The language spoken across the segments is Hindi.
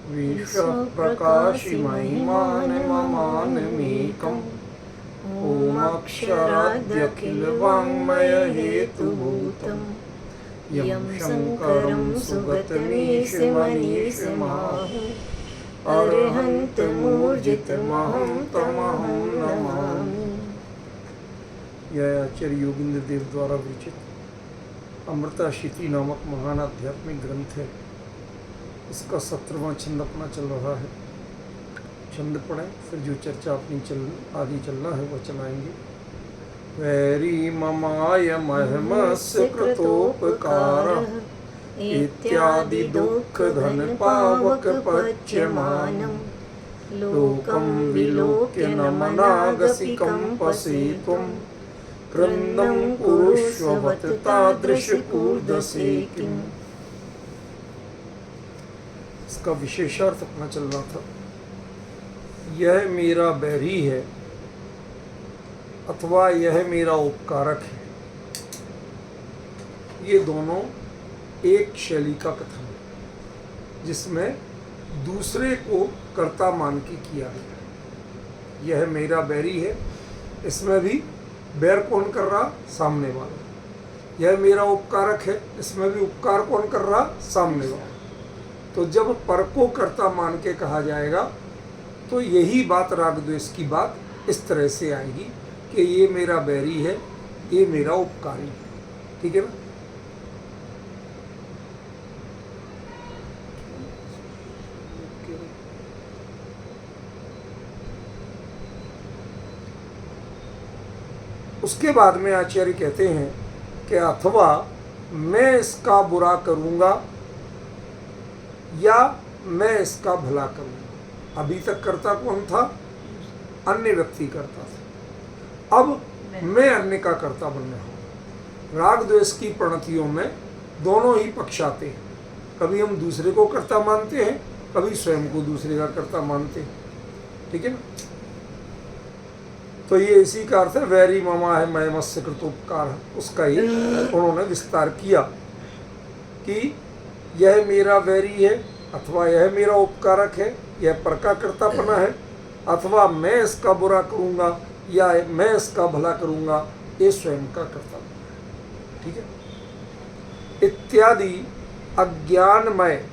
विश्वप्रकाशिमहिमानममानमेकम् ओमक्षराद्यखिलवाङ्मयहेतुभूतं यं शङ्करं सुगतमीशमनीशमाहु अरहन्तमूर्जितमहं तमहं नमामि। यह आचार्य योगींद्र देव द्वारा विरचित अमृताशीति नामक महान आध्यात्मिक ग्रंथ है। इसका 17वां छंद अपना चल रहा है। छंद पढ़ें, फिर जो चर्चा अपनी आगे चलना है वह चलाएंगे। वैरी ममाय महमस्य कृतोपकार इत्यादि दुख धन पावक पच्यमानं लोकं विलोक्य न मनागसि कंपसे त्वं कृन्दं कुरुष्ववत तादृश कूर्दसे किम्। इसका विशेषार्थ अपना चल रहा था। यह मेरा बैरी है अथवा यह मेरा उपकारक है, ये दोनों एक शैली का कथन है जिसमें दूसरे को कर्ता मान के किया गया। यह मेरा बैरी है, इसमें भी बैर कौन कर रहा? सामने वाला। यह मेरा उपकारक है, इसमें भी उपकार कौन कर रहा? सामने वाला। तो जब पर को कर्ता मान के कहा जाएगा तो यही बात राग द्वेष की बात इस तरह से आएगी कि ये मेरा बैरी है, ये मेरा उपकारी है। ठीक है ना? उसके बाद में आचार्य कहते हैं कि अथवा मैं इसका बुरा करूंगा या मैं इसका भला करूंगा। अभी तक कर्ता कौन था? अन्य व्यक्ति करता था। अब मैं अन्य का कर्ता बन रहा हूं। राग द्वेष की प्रणतियों में दोनों ही पक्ष आते हैं। कभी हम दूसरे को कर्ता मानते हैं, कभी स्वयं को दूसरे का कर्ता मानते हैं। ठीक है ना? तो ये इसी का अर्थ है वैरी ममा है मैं मत्स्य कृतोपकार। उसका ही उन्होंने विस्तार किया कि यह मेरा वैरी है अथवा यह मेरा उपकारक है, यह पर का कर्तापना है, अथवा मैं इसका बुरा करूंगा या मैं इसका भला करूंगा, ये स्वयं का कर्तापना है। ठीक है? इत्यादि अज्ञानमय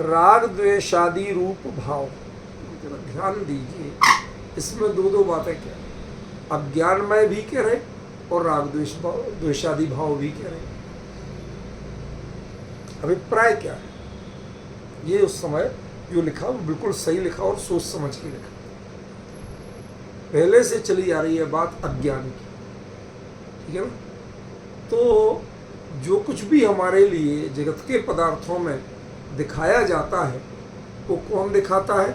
राग द्वेषादि रूप भाव। ध्यान दीजिए, इसमें दो बातें क्या है? अज्ञानमय भी कह रहे और राग द्वेषादि भाव भी कह रहे। अभिप्राय क्या है? ये उस समय जो लिखा वो बिल्कुल सही लिखा और सोच समझ के लिखा। पहले से चली आ रही है बात अज्ञान की। ठीक है ना? तो जो कुछ भी हमारे लिए जगत के पदार्थों में दिखाया जाता है वो कौन दिखाता है?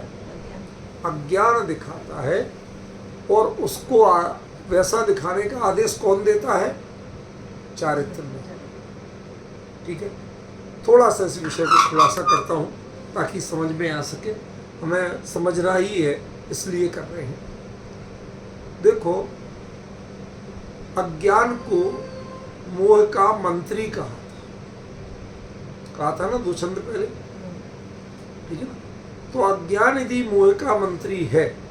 अज्ञान दिखाता है। और उसको वैसा दिखाने का आदेश कौन देता है? चारित्र में। ठीक है? थोड़ा सा इस विषय को खुलासा करता हूँ ताकि समझ में आ सके। हमें समझना ही है इसलिए कर रहे हैं। देखो, अज्ञान को मोह का मंत्री कहा था ना 2 छंद पहले। ठीक है ना? तो अज्ञान यदि मोह का मंत्री है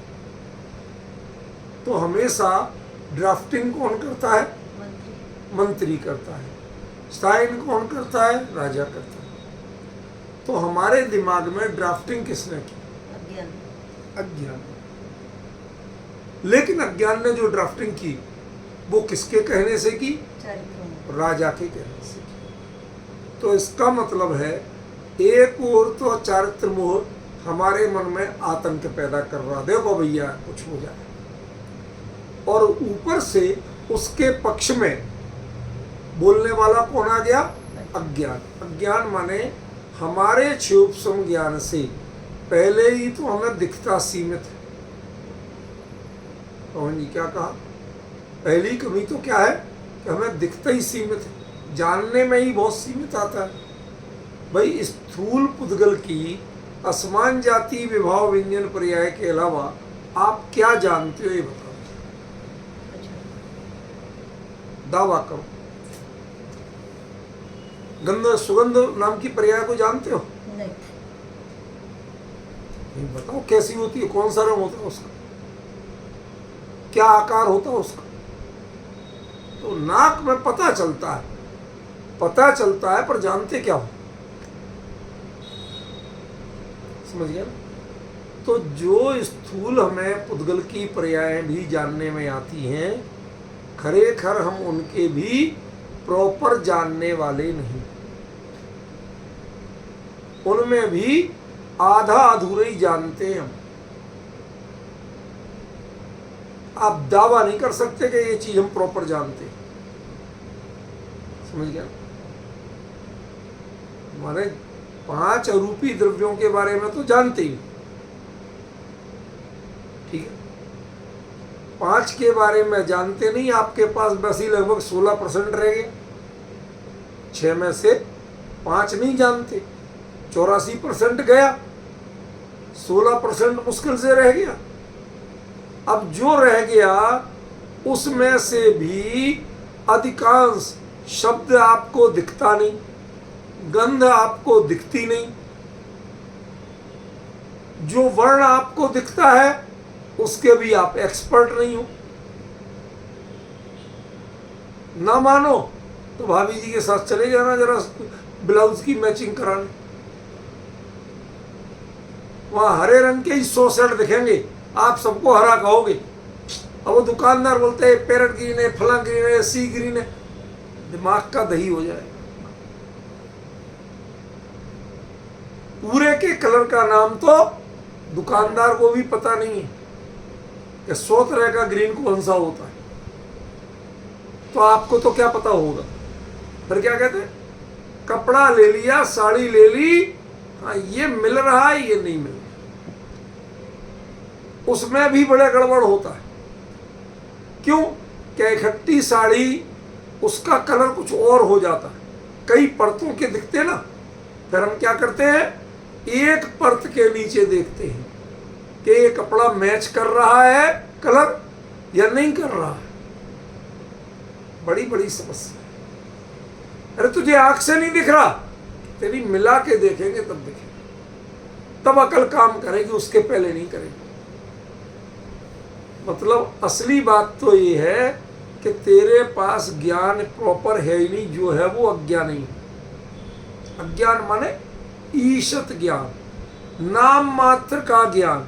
तो हमेशा ड्राफ्टिंग कौन करता है? मंत्री करता है। साइन कौन करता है? राजा करता है। तो हमारे दिमाग में ड्राफ्टिंग किसने की? अज्ञान। लेकिन अज्ञान ने जो ड्राफ्टिंग की वो किसके कहने से की? राजा के कहने से की। तो इसका मतलब है एक और तो चारित्र मोह हमारे मन में आतंक पैदा कर रहा, देखो भैया कुछ हो जाए, और ऊपर से उसके पक्ष में बोलने वाला कौन आ गया? अज्ञान। अज्ञान माने हमारे क्षोभसम ज्ञान से पहले ही तो हमें दिखता सीमित है। पवन जी क्या कहा? पहली कमी तो क्या है कि हमें दिखता ही सीमित है, जानने में ही बहुत सीमित आता है। भाई स्थूल पुद्गल की असमान जाति विभाव व्यंजन पर्याय के अलावा आप क्या जानते हो ये बताओ। दावा करो। गंध सुगंध नाम की पर्याय को जानते हो? नहीं। नहीं बताओ कैसी होती है, कौन सा रंग होता है उसका, क्या आकार होता है उसका। तो नाक में पता चलता है पर जानते क्या हो, समझ गया ना। तो जो स्थूल हमें पुद्गल की पर्यायें भी जानने में आती हैं, खरेखर हम उनके भी प्रॉपर जानने वाले नहीं, उनमें भी आधा अधूरा ही जानते हैं हम। आप दावा नहीं कर सकते कि ये चीज हम प्रॉपर जानते हैं, समझ गया। हमारे 5 अरूपी द्रव्यों के बारे में तो जानते ही, ठीक है। 5 के बारे में जानते नहीं, आपके पास बस ही लगभग 16% रह गए। 6 में से 5 नहीं जानते, 84% गया, 16% मुश्किल से रह गया। अब जो रह गया उसमें से भी अधिकांश शब्द आपको दिखता नहीं, गंध आपको दिखती नहीं, जो वर्ण आपको दिखता है उसके भी आप एक्सपर्ट नहीं हो। ना मानो तो भाभी जी के साथ चले जाना जरा ब्लाउज की मैचिंग कराने, वहां हरे रंग के ही 100 सेट दिखेंगे, आप सबको हरा कहोगे। अब वो दुकानदार बोलते हैं पैरेट ग्रीन है, फला ग्रीन है, सी ग्रीन है, दिमाग का दही हो जाए। पूरे के कलर का नाम तो दुकानदार को भी पता नहीं है कि 100 तरह का ग्रीन कौन सा होता है, तो आपको तो क्या पता होगा। फिर क्या कहते हैं, कपड़ा ले लिया, साड़ी ले ली, हाँ ये मिल रहा है, ये नहीं मिल रहा, उसमें भी बड़े गड़बड़ होता है। क्यों? क्या इकट्ठी साड़ी उसका कलर कुछ और हो जाता है, कई परतों के दिखते ना। फिर हम क्या करते हैं, एक परत के नीचे देखते हैं कि ये कपड़ा मैच कर रहा है कलर या नहीं कर रहा है। बड़ी बड़ी समस्या। अरे तुझे आंख से नहीं दिख रहा, तेरी मिला के देखेंगे तब दिखेगा, तब अकल काम करेगी, उसके पहले नहीं करेगी। मतलब असली बात तो ये है कि तेरे पास ज्ञान प्रॉपर है ही नहीं, जो है वो अज्ञान ही। अज्ञान माने ईशत ज्ञान, नाम मात्र का ज्ञान।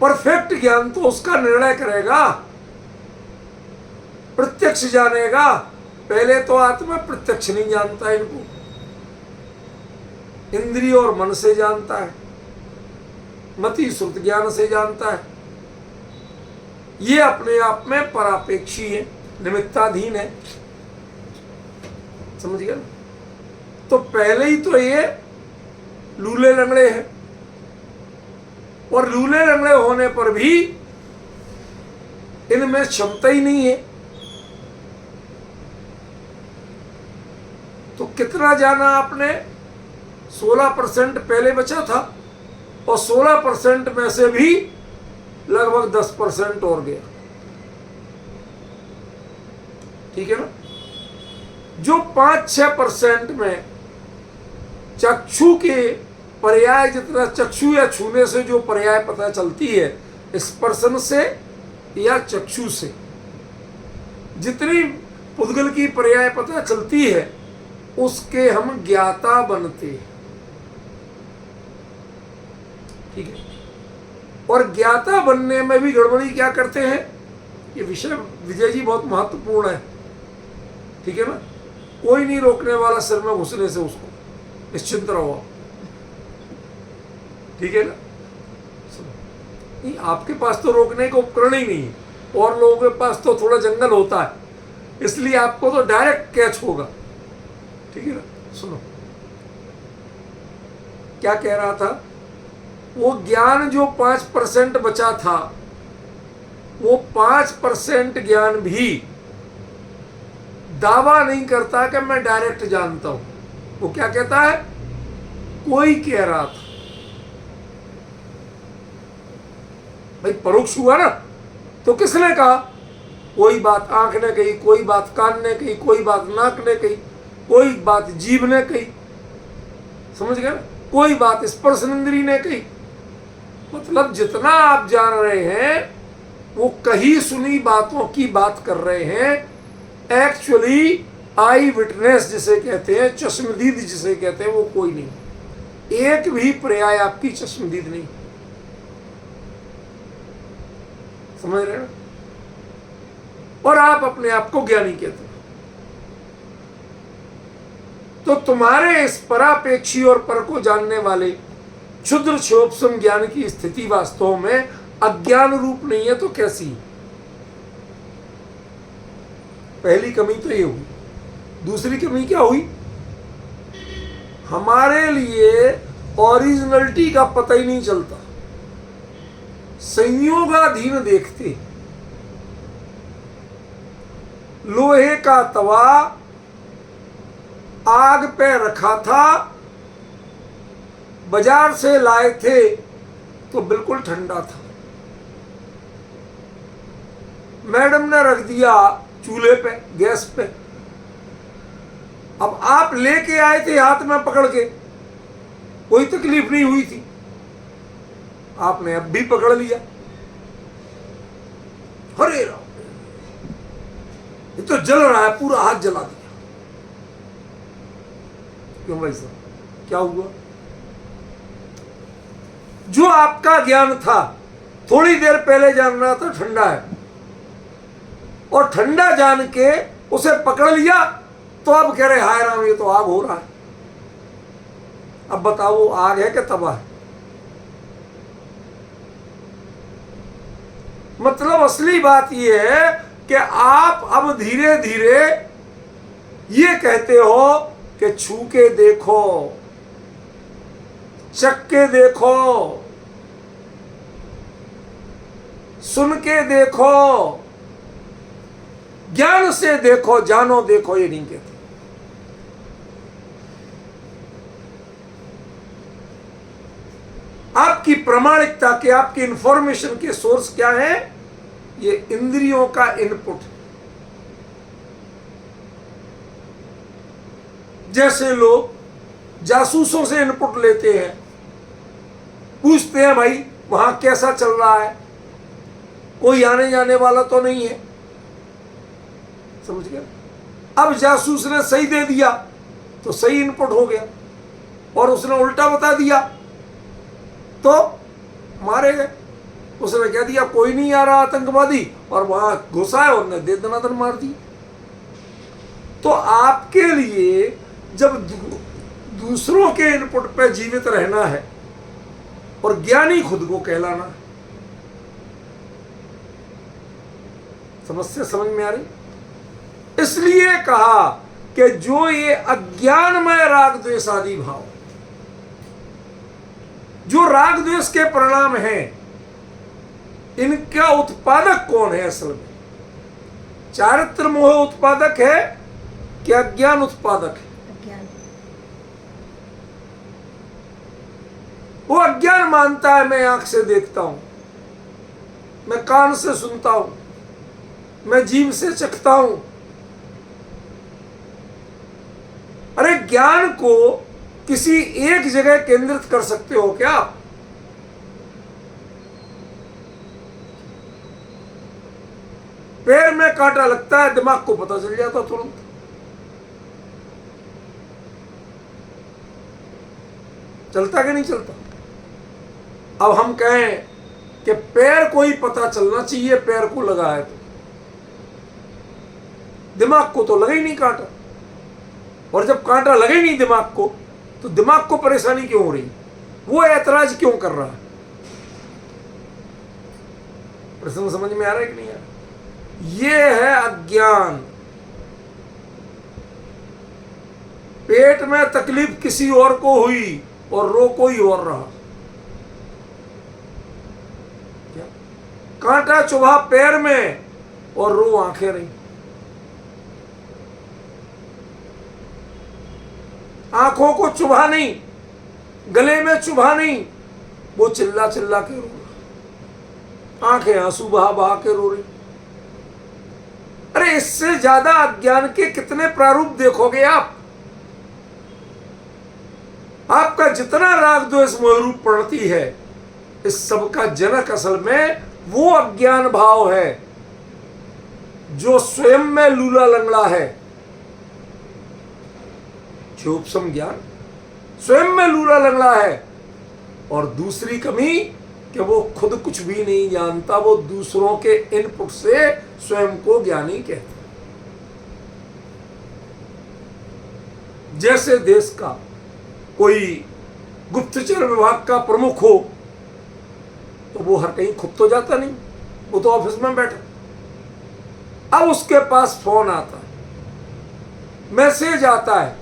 परफेक्ट ज्ञान तो उसका निर्णय करेगा, प्रत्यक्ष जानेगा। पहले तो आत्मा प्रत्यक्ष नहीं जानता है, इनको इंद्रिय और मन से जानता है, मति श्रुत ज्ञान से जानता है। ये अपने आप में परापेक्षी है, निमित्ताधीन है, समझ गया। तो पहले ही तो ये लूले लंगड़े हैं, और लूले लंगड़े होने पर भी इनमें क्षमता ही नहीं है। तो कितना जाना आपने? 16% पहले बचा था, और 16% में से भी लगभग 10% और गया, ठीक है ना। जो 5-6% में चक्षु के पर्याय, जितना चक्षु या छूने से जो पर्याय पता चलती है, स्पर्शन से या चक्षु से जितनी पुद्गल की पर्याय पता चलती है, उसके हम ज्ञाता बनते हैं, ठीक है। और ज्ञाता बनने में भी गड़बड़ी क्या करते हैं, ये विषय विजय जी बहुत महत्वपूर्ण है, ठीक है ना। कोई नहीं रोकने वाला सिर में घुसने से, उसको निश्चिंत रहो, ठीक है ना। नहीं, आपके पास तो रोकने का उपकरण ही नहीं है, और लोगों के पास तो थोड़ा जंगल होता है, इसलिए आपको तो डायरेक्ट कैच होगा, ठीक है ना। सुनो क्या कह रहा था, वो ज्ञान जो 5% बचा था, वो 5% ज्ञान भी दावा नहीं करता कि मैं डायरेक्ट जानता हूं। वो क्या कहता है, कोई कह रहा था। भाई परोक्ष हुआ ना, तो किसने कहा? कोई बात आंख ने कही, कोई बात कान ने कही, कोई बात नाक ने कही, कोई बात जीभ ने कही, समझ गए ना। कोई बात स्पर्श इंद्री ने कही। मतलब जितना आप जान रहे हैं वो कही सुनी बातों की बात कर रहे हैं। एक्चुअली आई विटनेस जिसे कहते हैं, चश्मदीद जिसे कहते हैं, वो कोई नहीं। एक भी पर्याय आपकी चश्मदीद नहीं। समझ रहे हैं? और आप अपने आप को ज्ञानी कहते हैं। तो तुम्हारे इस परापेक्षी और पर को जानने वाले क्षुद्र क्षोभसम ज्ञान की स्थिति वास्तव में अज्ञान रूप नहीं है तो कैसी? पहली कमी तो ये हुई। दूसरी कमी क्या हुई? हमारे लिए ओरिजिनलिटी का पता ही नहीं चलता, संयोगाधीन देखते। लोहे का तवा आग पे रखा था, बाजार से लाए थे तो बिल्कुल ठंडा था। मैडम ने रख दिया चूल्हे पे, गैस पे। अब आप लेके आए थे हाथ में पकड़ के, कोई तकलीफ नहीं हुई थी, आपने अब भी पकड़ लिया। हरे राम, ये तो जल रहा है, पूरा हाथ जला दिया। क्यों भाई साहब, क्या हुआ? जो आपका ज्ञान था थोड़ी देर पहले जान रहा था ठंडा है, और ठंडा जान के उसे पकड़ लिया तो अब कह रहे हाय राम ये तो आग हो रहा है। अब बताओ वो आग है कि तवा है? मतलब असली बात यह है कि आप अब धीरे धीरे ये कहते हो कि छू के देखो, चख के देखो, सुन के देखो, ज्ञान से देखो, जानो देखो, ये नहीं कहते। आपकी प्रामाणिकता के, आपकी इंफॉर्मेशन के सोर्स क्या है? ये इंद्रियों का इनपुट। जैसे लोग जासूसों से इनपुट लेते हैं, पूछते हैं भाई वहां कैसा चल रहा है, कोई आने जाने वाला तो नहीं है। समझ गया? अब जासूस ने सही दे दिया तो सही इनपुट हो गया, और उसने उल्टा बता दिया तो मारे गए। उसने कह दिया कोई नहीं आ रहा आतंकवादी, और वहां घुसा है, उन्होंने दे दनादन मार दी। तो आपके लिए जब दूसरों के इनपुट पे जीवित रहना है और ज्ञानी खुद को कहलाना है, समस्या समझ में आ रही? इसलिए कहा कि जो ये अज्ञानमय राग द्वेष आदि भाव, जो राग द्वेष के परिणाम हैं, इनका उत्पादक कौन है? असल में चारित्र मोह उत्पादक है कि अज्ञान उत्पादक है? वो अज्ञान मानता है मैं आंख से देखता हूं, मैं कान से सुनता हूं, मैं जीभ से चखता हूं। अरे ज्ञान को किसी एक जगह केंद्रित कर सकते हो क्या आप? पैर में कांटा लगता है, दिमाग को पता चल जाता तुरंत। चलता कि नहीं चलता? अब हम कहें कि पैर को ही पता चलना चाहिए, पैर को लगा है तो दिमाग को तो लगा ही नहीं कांटा, और जब कांटा लगे ही नहीं दिमाग को तो दिमाग को परेशानी क्यों हो रही? वो ऐतराज क्यों कर रहा है? प्रश्न समझ में आ रहा है कि नहीं आ रहा? ये है अज्ञान। पेट में तकलीफ किसी और को हुई और रो कोई और रहा। क्या? कांटा चुभा पैर में और रो आंखें रही। आंखों को चुभा नहीं, गले में चुभा नहीं, वो चिल्ला चिल्ला के रो रहा, आंखें आंसू बहा बहा के रो रही। अरे इससे ज्यादा अज्ञान के कितने प्रारूप देखोगे आप? आपका जितना राग द्वेष मोह रूप प्रवृत्ति है, इस सब का जनक असल में वो अज्ञान भाव है जो स्वयं में लूला लंगड़ा है। क्षोभसम ज्ञान स्वयं में लूला लंगड़ा है। और दूसरी कमी कि वो खुद कुछ भी नहीं जानता, वो दूसरों के इनपुट से स्वयं को ज्ञानी कहता। जैसे देश का कोई गुप्तचर विभाग का प्रमुख हो तो वो हर कहीं खुद तो जाता नहीं, वो तो ऑफिस में बैठा। अब उसके पास फोन आता है, मैसेज आता है,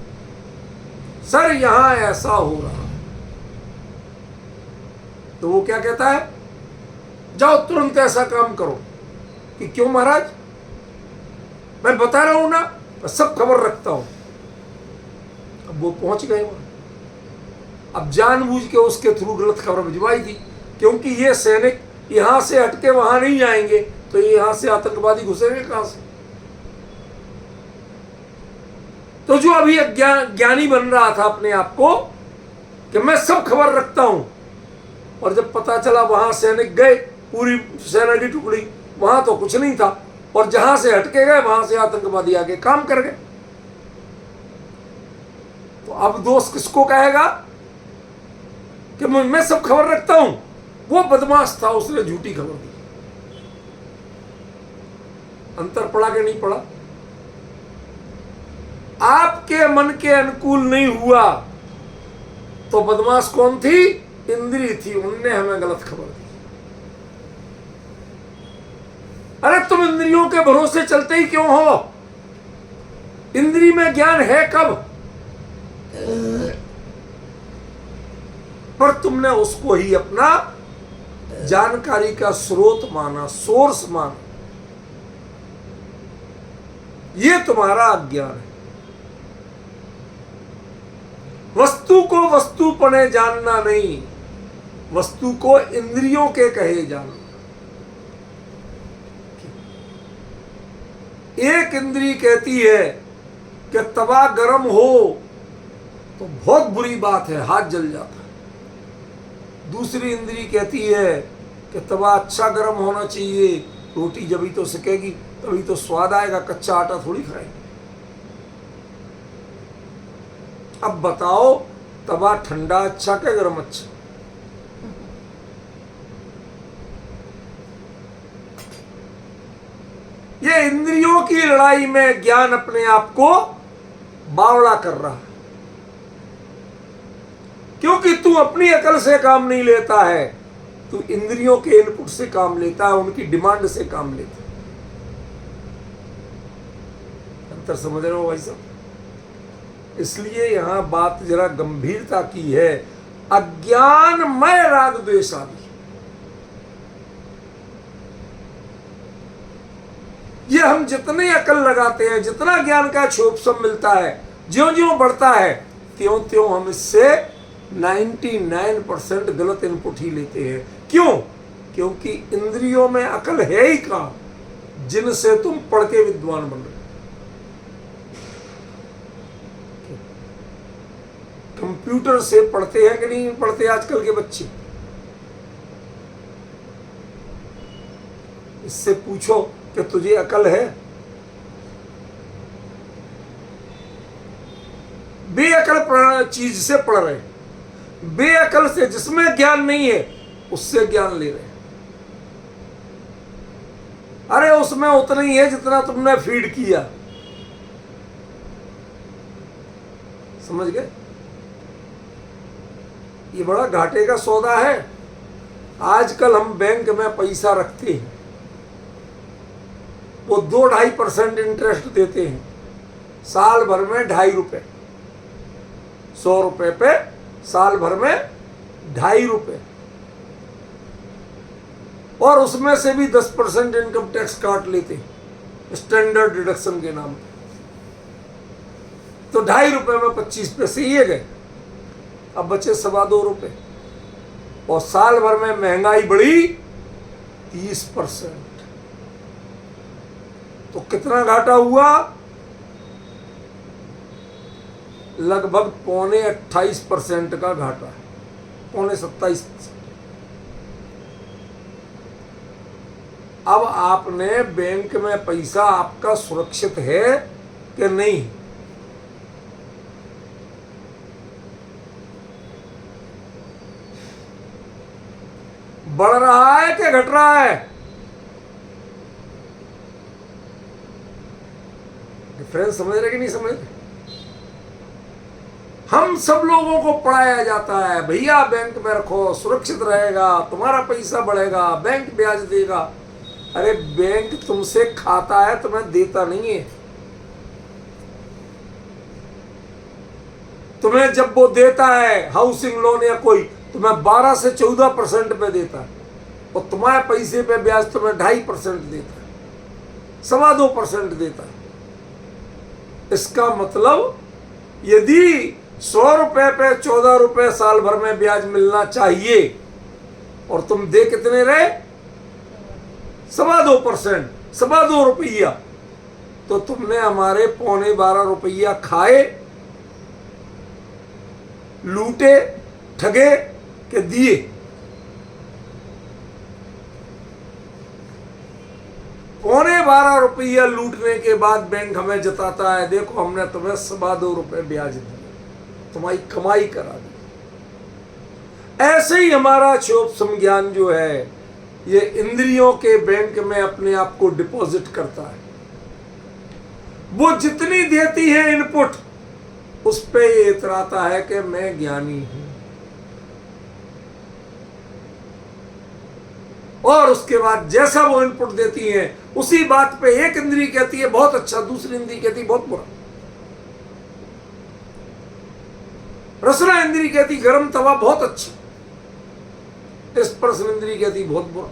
सर यहां ऐसा हो रहा है। तो वो क्या कहता है, जाओ तुरंत ऐसा काम करो। कि क्यों महाराज, मैं बता रहा हूं ना, मैं सब खबर रखता हूं। अब वो पहुंच गए वहां। अब जानबूझ के उसके थ्रू गलत खबर भिजवाई थी, क्योंकि ये सैनिक यहां से हटके वहां नहीं जाएंगे तो यहां से आतंकवादी घुसेंगे कहां से। तो जो अभी ज्ञानी बन रहा था अपने आप को कि मैं सब खबर रखता हूं, और जब पता चला वहां सैनिक गए, पूरी सेना की टुकड़ी, वहां तो कुछ नहीं था, और जहां से हटके गए वहां से आतंकवादी आके काम कर गए। तो अब दोस्त किसको कहेगा कि मैं सब खबर रखता हूं? वो बदमाश था, उसने झूठी खबर दी। अंतर पड़ा कि नहीं पड़ा? आपके मन के अनुकूल नहीं हुआ तो बदमाश कौन थी? इंद्री थी, उनने हमें गलत खबर दी। अरे तुम इंद्रियों के भरोसे चलते ही क्यों हो? इंद्री में ज्ञान है कब? पर तुमने उसको ही अपना जानकारी का स्रोत माना, सोर्स माना। ये तुम्हारा अज्ञान है। वस्तु को वस्तुपने जानना नहीं, वस्तु को इंद्रियों के कहे जानना। एक इंद्री कहती है कि तवा गर्म हो तो बहुत बुरी बात है, हाथ जल जाता है। दूसरी इंद्री कहती है कि तवा अच्छा गर्म होना चाहिए, रोटी जब ही तो सिकेगी, तभी तो स्वाद आएगा, कच्चा आटा थोड़ी खाएंगे। अब बताओ, तवा ठंडा अच्छा क्या गर्म अच्छा? ये इंद्रियों की लड़ाई में ज्ञान अपने आप को बावड़ा कर रहा है, क्योंकि तू अपनी अकल से काम नहीं लेता है, तू इंद्रियों के इनपुट से काम लेता है, उनकी डिमांड से काम लेता है। अंतर समझ रहे हो भाई साहब? इसलिए यहां बात जरा गंभीरता की है। अज्ञानमय राग द्वेष आदि, ये हम जितने अकल लगाते हैं, जितना ज्ञान का क्षोभसम मिलता है, ज्यों ज्यों बढ़ता है, त्यों त्यों हम इससे 99% गलत इनपुट ही लेते हैं। क्यों? क्योंकि इंद्रियों में अकल है ही कहां जिनसे तुम पढ़ के विद्वान बन रहे। कंप्यूटर से पढ़ते हैं कि नहीं पढ़ते आजकल के बच्चे? इससे पूछो कि तुझे अकल है? बेअकल चीज से पढ़ रहे, बेअकल से, जिसमें ज्ञान नहीं है उससे ज्ञान ले रहे। अरे उसमें उतना ही है जितना तुमने फीड किया। समझ गए? ये बड़ा घाटे का सौदा है। आजकल हम बैंक में पैसा रखते हैं, वो 2-2.5% इंटरेस्ट देते हैं, साल भर में 2.5 रुपए, 100 रुपए पे साल भर में 2.5 रुपए, और उसमें से भी 10% इनकम टैक्स काट लेते हैं स्टैंडर्ड डिडक्शन के नाम पे। तो 2.5 रुपए में 25 पैसे ये गए, अब बचे 2.25 रुपए, और साल भर में महंगाई बढ़ी 30%। तो कितना घाटा हुआ? लगभग 28.25% का घाटा है, 27.5%। अब आपने बैंक में पैसा आपका सुरक्षित है कि नहीं? बढ़ रहा है कि घट रहा है? डिफरेंस समझ रहे कि नहीं समझ रहे? हम सब लोगों को पढ़ाया जाता है, भैया बैंक में रखो सुरक्षित रहेगा, तुम्हारा पैसा बढ़ेगा, बैंक ब्याज देगा। अरे बैंक तुमसे खाता है, तुम्हें देता नहीं है। तुम्हें जब वो देता है हाउसिंग लोन या कोई, तुम्हें 12 से 14% पे देता है, और तुम्हारे पैसे पे ब्याज तुम्हें 2.5% देता है, 2.25% देता है। इसका मतलब यदि 100 रुपए पे 14 रुपए साल भर में ब्याज मिलना चाहिए, और तुम दे कितने रहे? 2.25%, 2.25 रुपया, तो तुमने हमारे 12.25 रुपया खाए, लूटे, ठगे के दिए। पौने 12 रुपया लूटने के बाद बैंक हमें जताता है, देखो हमने तुम्हें 2.25 रुपए ब्याज दिया, तुम्हारी कमाई करा दी। ऐसे ही हमारा क्षोभ ज्ञान जो है, ये इंद्रियों के बैंक में अपने आप को डिपॉजिट करता है। वो जितनी देती है इनपुट, उस पे ये इतराता है कि मैं ज्ञानी हूं, और उसके बाद जैसा वो इनपुट देती है उसी बात पे एक इंद्री कहती है बहुत अच्छा, दूसरी इंद्री कहती है बहुत बुरा। रसना इंद्री कहती गर्म तवा बहुत अच्छा, स्पर्श इंद्री कहती बहुत बुरा।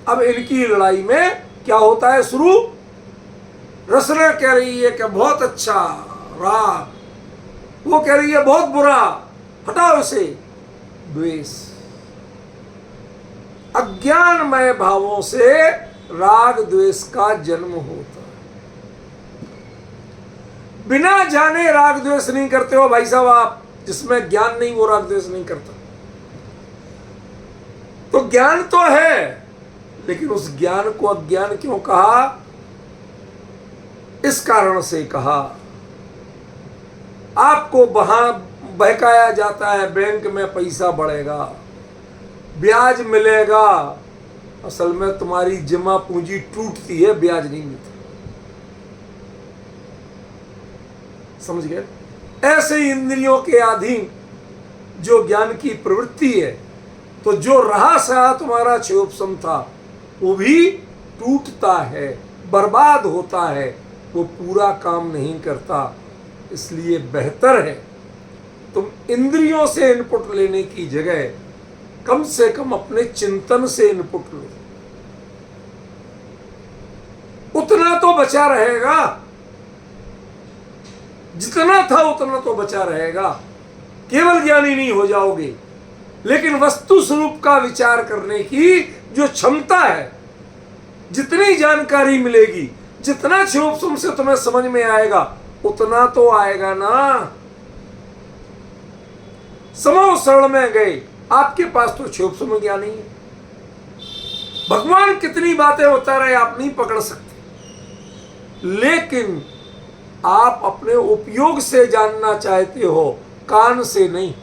अब इनकी लड़ाई में क्या होता है शुरू? रसना कह रही है कि बहुत अच्छा राग, वो कह रही है बहुत बुरा, हटाओ इसे। द्वेष, अज्ञानमय भावों से राग द्वेष का जन्म होता है। बिना जाने राग द्वेष नहीं करते हो भाई साहब आप, जिसमें ज्ञान नहीं वो राग द्वेष नहीं करता। तो ज्ञान तो है, लेकिन उस ज्ञान को अज्ञान क्यों कहा? इस कारण से कहा, आपको बहकाया जाता है बैंक में पैसा बढ़ेगा, ब्याज मिलेगा। असल में तुम्हारी जमा पूंजी टूटती है, ब्याज नहीं मिलता। समझ गए? ऐसे ही इंद्रियों के अधीन जो ज्ञान की प्रवृत्ति है, तो जो रहा सहा तुम्हारा क्षोभसम था वो भी टूटता है, बर्बाद होता है, वो पूरा काम नहीं करता। इसलिए बेहतर है तुम इंद्रियों से इनपुट लेने की जगह कम से कम अपने चिंतन से इनपुट लो, उतना तो बचा रहेगा, जितना था उतना तो बचा रहेगा। केवल ज्ञानी नहीं हो जाओगे, लेकिन वस्तु स्वरूप का विचार करने की जो क्षमता है, जितनी जानकारी मिलेगी, जितना क्षोभ से तुम्हें समझ में आएगा, उतना तो आएगा ना। समो शरण में गए, आपके पास तो क्षोभ ज्ञान नहीं है। भगवान कितनी बातें होता रहे आप नहीं पकड़ सकते, लेकिन आप अपने उपयोग से जानना चाहते हो, कान से नहीं।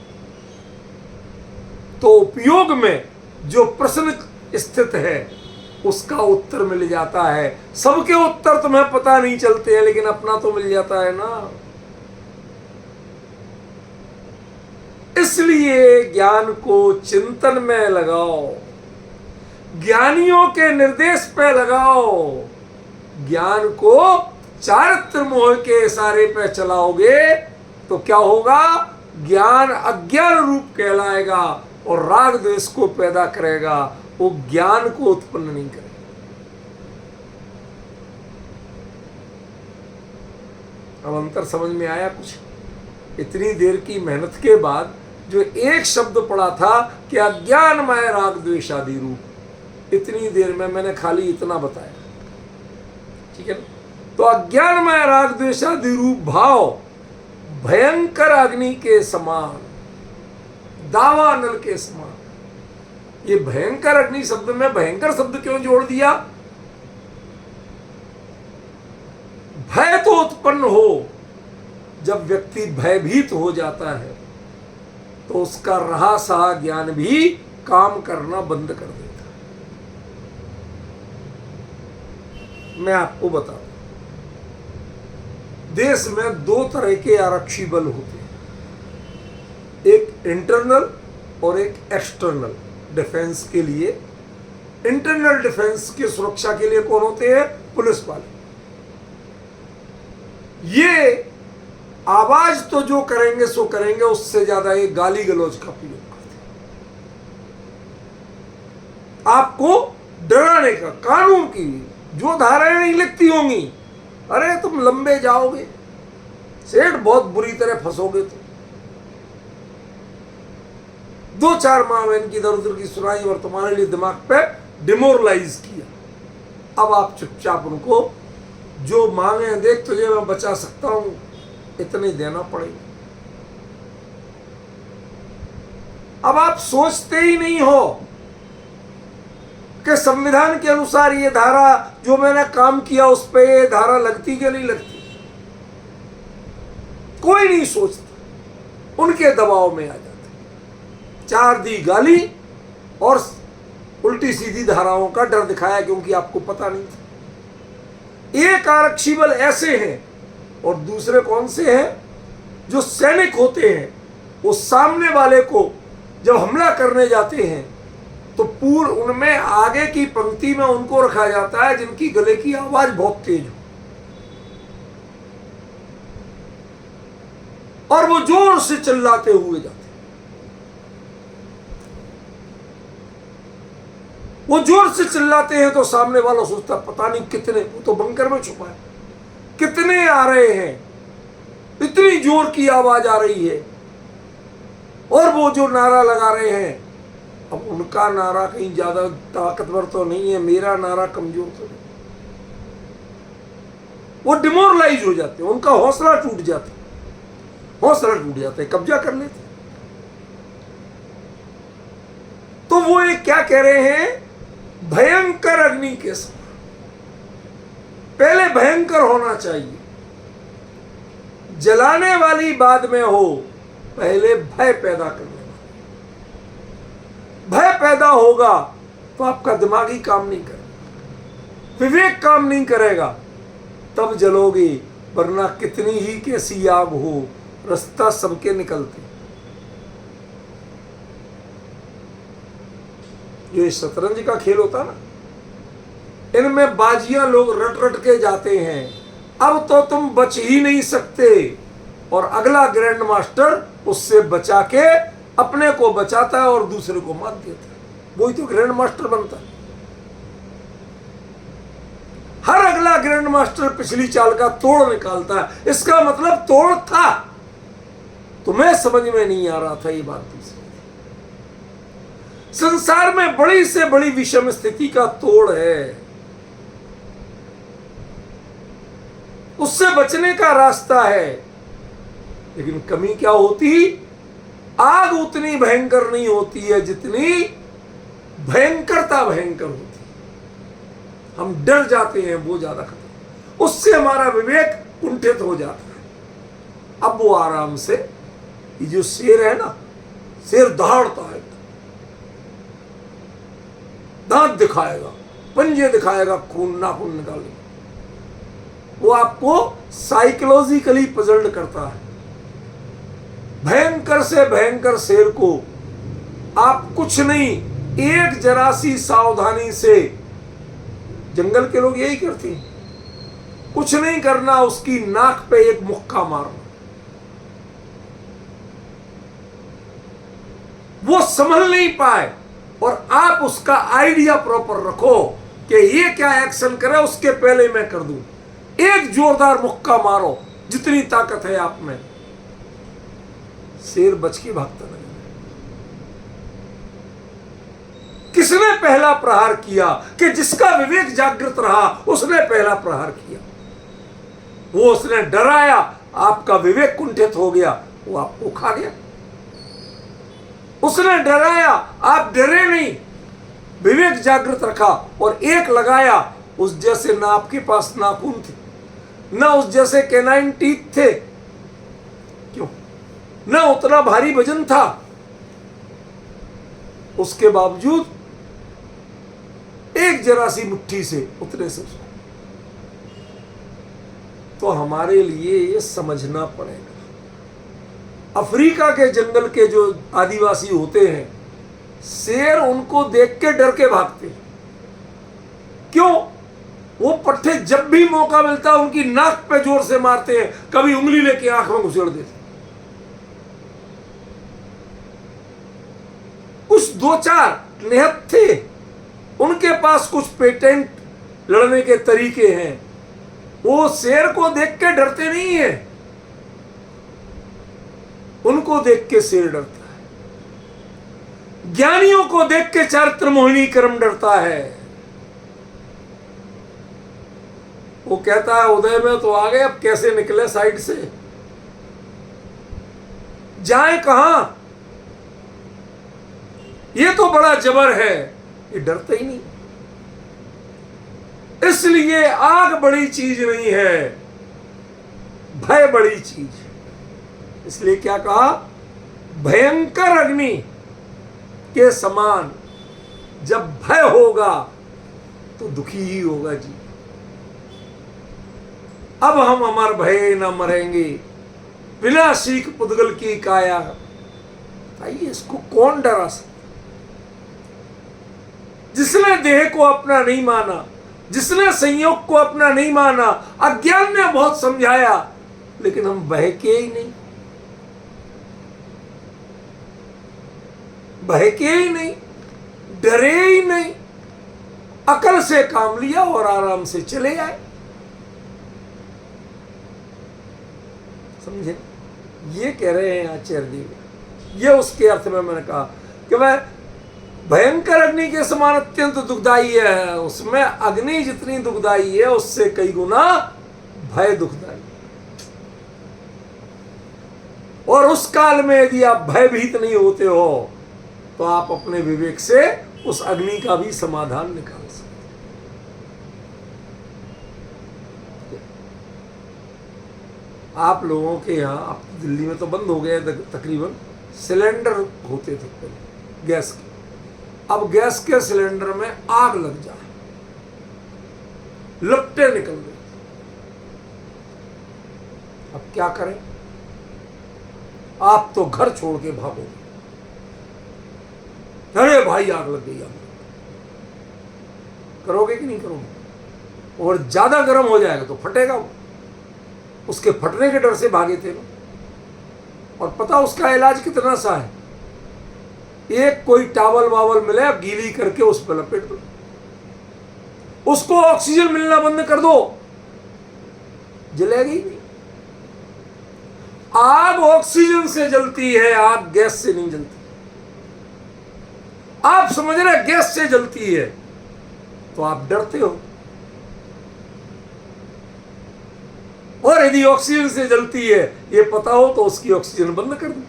तो उपयोग में जो प्रश्न स्थित है उसका उत्तर मिल जाता है। सबके उत्तर तुम्हें पता नहीं चलते हैं, लेकिन अपना तो मिल जाता है ना। इसलिए ज्ञान को चिंतन में लगाओ, ज्ञानियों के निर्देश पे लगाओ। ज्ञान को चारित्र मोह के इशारे पे चलाओगे तो क्या होगा? ज्ञान अज्ञान रूप कहलाएगा और राग द्वेष को पैदा करेगा, वो ज्ञान को उत्पन्न नहीं करेगा। अब अंतर समझ में आया कुछ? इतनी देर की मेहनत के बाद जो एक शब्द पढ़ा था कि अज्ञानमय राग द्वेष आदि रूप, इतनी देर में मैंने खाली इतना बताया। ठीक है ना? तो अज्ञानमय राग द्वेषादि रूप भाव भयंकर अग्नि के समान, दावानल के समान। ये भयंकर अग्नि शब्द में भयंकर शब्द क्यों जोड़ दिया? भय तो उत्पन्न हो, जब व्यक्ति भयभीत हो जाता है तो उसका रहा सहा ज्ञान भी काम करना बंद कर देता है। मैं आपको बता दूं, देश में दो तरह के आरक्षी बल होते हैं, एक इंटरनल और एक एक्सटर्नल डिफेंस के लिए। इंटरनल डिफेंस की सुरक्षा के लिए कौन होते हैं? पुलिस वाले। ये आवाज तो जो करेंगे सो करेंगे, उससे ज्यादा ये गाली गलौज का प्रयोग करते हैं आपको डराने का। कानून की जो धाराएं नहीं लिखती होंगी, अरे तुम लंबे जाओगे, सेठ बहुत बुरी तरह फंसोगे, तो 2-4 माह में इनकी इधर उधर की सुनाई और तुम्हारे लिए दिमाग पे डिमोरलाइज किया। अब आप चुपचाप उनको जो मांगे, देख तुझे मैं बचा सकता हूं, इतने देना पड़ेगा। अब आप सोचते ही नहीं हो कि संविधान के अनुसार ये धारा जो मैंने काम किया उस पे ये धारा लगती कि नहीं लगती। कोई नहीं सोचता, उनके दबाव में आ जाते। 4 दी गाली और उल्टी सीधी धाराओं का डर दिखाया, क्योंकि आपको पता नहीं था। एक आरक्षी बल ऐसे हैं, और दूसरे कौन से हैं? जो सैनिक होते हैं, वो सामने वाले को जब हमला करने जाते हैं तो पूर्व उनमें आगे की पंक्ति में उनको रखा जाता है जिनकी गले की आवाज बहुत तेज हो, और वो जोर से चिल्लाते हुए जाते। वो जोर से चिल्लाते हैं तो सामने वाला सोचता पता नहीं कितने, वो तो बंकर में छुपा है, कितने आ रहे हैं, इतनी जोर की आवाज आ रही है। और वो जो नारा लगा रहे हैं, अब उनका नारा कहीं ज्यादा ताकतवर तो नहीं है, मेरा नारा कमजोर तो नहीं। वो डिमोरलाइज हो जाते हैं, उनका हौसला टूट जाता है, कब्जा कर लेते। तो वो एक क्या कह रहे हैं? भयंकर अग्नि के समान। पहले भयंकर होना चाहिए, जलाने वाली बाद में हो, पहले भय पैदा करने वाली। भय पैदा होगा तो आपका दिमाग ही काम नहीं करेगा, विवेक काम नहीं करेगा, तब जलोगे। वरना कितनी ही कैसी आग हो, रास्ता सबके निकलते। जो शतरंज का खेल होता ना, इनमें बाजियां लोग रट रट के जाते हैं। अब तो तुम बच ही नहीं सकते, और अगला ग्रैंड मास्टर उससे बचा के अपने को बचाता है और दूसरे को मार देता है। वही तो ग्रैंड मास्टर बनता है। हर अगला ग्रैंड मास्टर पिछली चाल का तोड़ निकालता है। इसका मतलब तोड़ था, तुम्हें समझ में नहीं आ रहा था ये बात। संसार में बड़ी से बड़ी विषम स्थिति का तोड़ है, उससे बचने का रास्ता है। लेकिन कमी क्या होती? आग उतनी भयंकर नहीं होती है जितनी भयंकरता भयंकर होती है। हम डर जाते हैं, वो ज्यादा खतरा, उससे हमारा विवेक कुंठित हो जाता है। अब वो आराम से, ये जो शेर है ना, शेर दहाड़ता है, दांत दिखाएगा, पंजे दिखाएगा, खून नाखून निकालेगा। वो आपको साइकोलॉजिकली पजल्ड करता है। भयंकर से भयंकर शेर को आप कुछ नहीं, एक जरा सी सावधानी से, जंगल के लोग यही करते हैं, कुछ नहीं करना, उसकी नाक पे एक मुक्का मारना, वो संभल नहीं पाए, और आप उसका आइडिया प्रॉपर रखो कि ये क्या एक्शन करे, उसके पहले मैं कर दूं। एक जोरदार मुक्का मारो, जितनी ताकत है आप में, शेर बच के भागता नहीं। किसने पहला प्रहार किया? कि जिसका विवेक जागृत रहा उसने पहला प्रहार किया। वो उसने डराया, आपका विवेक कुंठित हो गया, वो आपको खा गया। उसने डराया, आप डरे नहीं, विवेक जागृत रखा और एक लगाया। उस जैसे ना आपके पास नाखून थे, ना उस जैसे कैनाइन टीथ थे, क्यों, ना उतना भारी वजन था, उसके बावजूद एक जरा सी मुट्ठी से उतने से। तो हमारे लिए ये समझना पड़ेगा। अफ्रीका के जंगल के जो आदिवासी होते हैं, शेर उनको देख के डर के भागते। क्यों? वो पट्टे जब भी मौका मिलता उनकी नाक पे जोर से मारते हैं, कभी उंगली लेके आंख में घुसेड़ देते। कुछ दो चार निहत्थे थे, उनके पास कुछ पेटेंट लड़ने के तरीके हैं, वो शेर को देख के डरते नहीं है, उनको देख के शेर डरता है। ज्ञानियों को देख के चारित्र मोहिनी कर्म डरता है। वो कहता है उदय में तो आ गए, अब कैसे निकले साइड से, जाए कहां, ये तो बड़ा जबर है, ये डरता ही नहीं। इसलिए आग बड़ी चीज नहीं है, भय बड़ी चीज। इसलिए क्या कहा, भयंकर अग्नि के समान जब भय होगा तो दुखी ही होगा जी। अब हम अमर भय न मरेंगे, विनाशीक पुद्गल की काया। आइए, इसको कौन डरा सकता? जिसने देह को अपना नहीं माना, जिसने संयोग को अपना नहीं माना, अज्ञान ने बहुत समझाया, लेकिन हम बहके ही नहीं, बहके ही नहीं, डरे ही नहीं, अकल से काम लिया और आराम से चले आए। समझे? ये कह रहे हैं आचार्य देव। ये उसके अर्थ में मैंने कहा कि वह भयंकर अग्नि के समान अत्यंत दुखदाई है, उसमें अग्नि जितनी दुखदाई है उससे कई गुना भय दुखदाई। और उस काल में यदि आप भयभीत नहीं होते हो तो आप अपने विवेक से उस अग्नि का भी समाधान निकाल सकते। आप लोगों के यहाँ, आप दिल्ली में तो बंद हो गए तकरीबन, सिलेंडर होते थे पहले गैस के। अब गैस के सिलेंडर में आग लग जाए, लपटें निकल गई, अब क्या करें? आप तो घर छोड़ के भागोगे, अरे भाई आग लग गई, आग करोगे कि नहीं करोगे? और ज्यादा गर्म हो जाएगा तो फटेगा वो, उसके फटने के डर से भागे थे ना। और पता उसका इलाज कितना सा है, एक कोई टावल वावल मिले, अब गीली करके उस पर लपेट दो, उसको ऑक्सीजन मिलना बंद कर दो, जलेगी नहीं। आग ऑक्सीजन से जलती है, आग गैस से नहीं जलती। आप समझ रहे गैस से जलती है तो आप डरते हो, और यदि ऑक्सीजन से जलती है ये पता हो तो उसकी ऑक्सीजन बंद कर दो।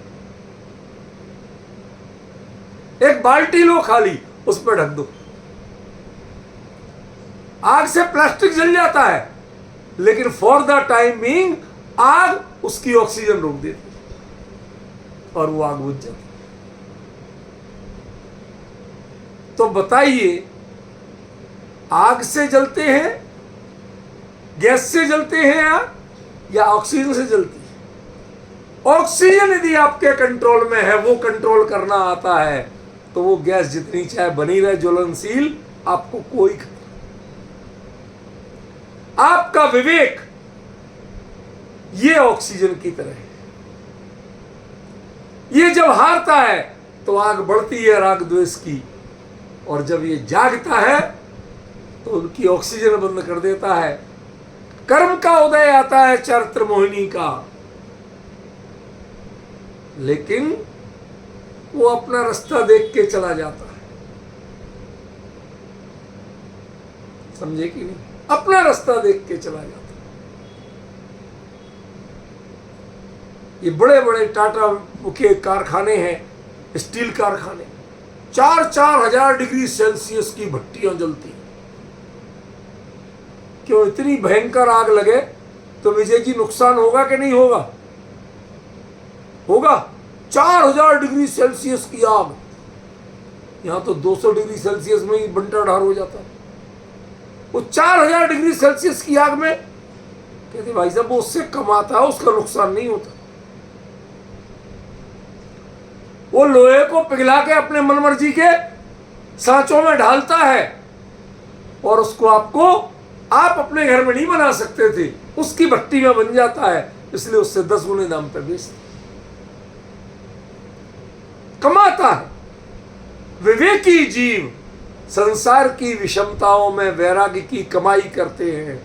एक बाल्टी लो खाली, उस पर ढक दो। आग से प्लास्टिक जल जाता है, लेकिन फॉर द टाइम बीइंग आग उसकी ऑक्सीजन रोक देती और वो आग बुझ जाती। तो बताइए, आग से जलते हैं, गैस से जलते हैं आग, या ऑक्सीजन से जलती है? ऑक्सीजन यदि आपके कंट्रोल में है, वो कंट्रोल करना आता है, तो वो गैस जितनी चाहे बनी रहे ज्वलनशील, आपको कोई खतरा। आपका विवेक ये ऑक्सीजन की तरह है, ये जब हारता है तो आग बढ़ती है राग द्वेष की, और जब ये जागता है तो उनकी ऑक्सीजन बंद कर देता है। कर्म का उदय आता है चारित्र मोहिनी का, लेकिन वो अपना रास्ता देख के चला जाता है। समझे कि नहीं? अपना रास्ता देख के चला जाता है। ये बड़े बड़े टाटा के कारखाने हैं, स्टील कारखाने, 4-4 हजार डिग्री सेल्सियस की भट्टियां जलती हैं। क्यों? इतनी भयंकर आग लगे तो विजय जी नुकसान होगा कि नहीं होगा? होगा। 4000 डिग्री सेल्सियस की आग, यहां तो 200 डिग्री सेल्सियस में ही बंटा ढार हो जाता है। वो 4000 डिग्री सेल्सियस की आग में कहते भाई साहब वो उससे कमाता है, उसका नुकसान नहीं होता। वो लोहे को पिघला के अपने मनमर्जी के सांचों में ढालता है और उसको आप अपने घर में नहीं बना सकते थे, उसकी भट्टी में बन जाता है, इसलिए उससे 10 गुने दाम पे बेचते, कमाता है। विवेकी जीव संसार की विषमताओं में वैराग्य की कमाई करते हैं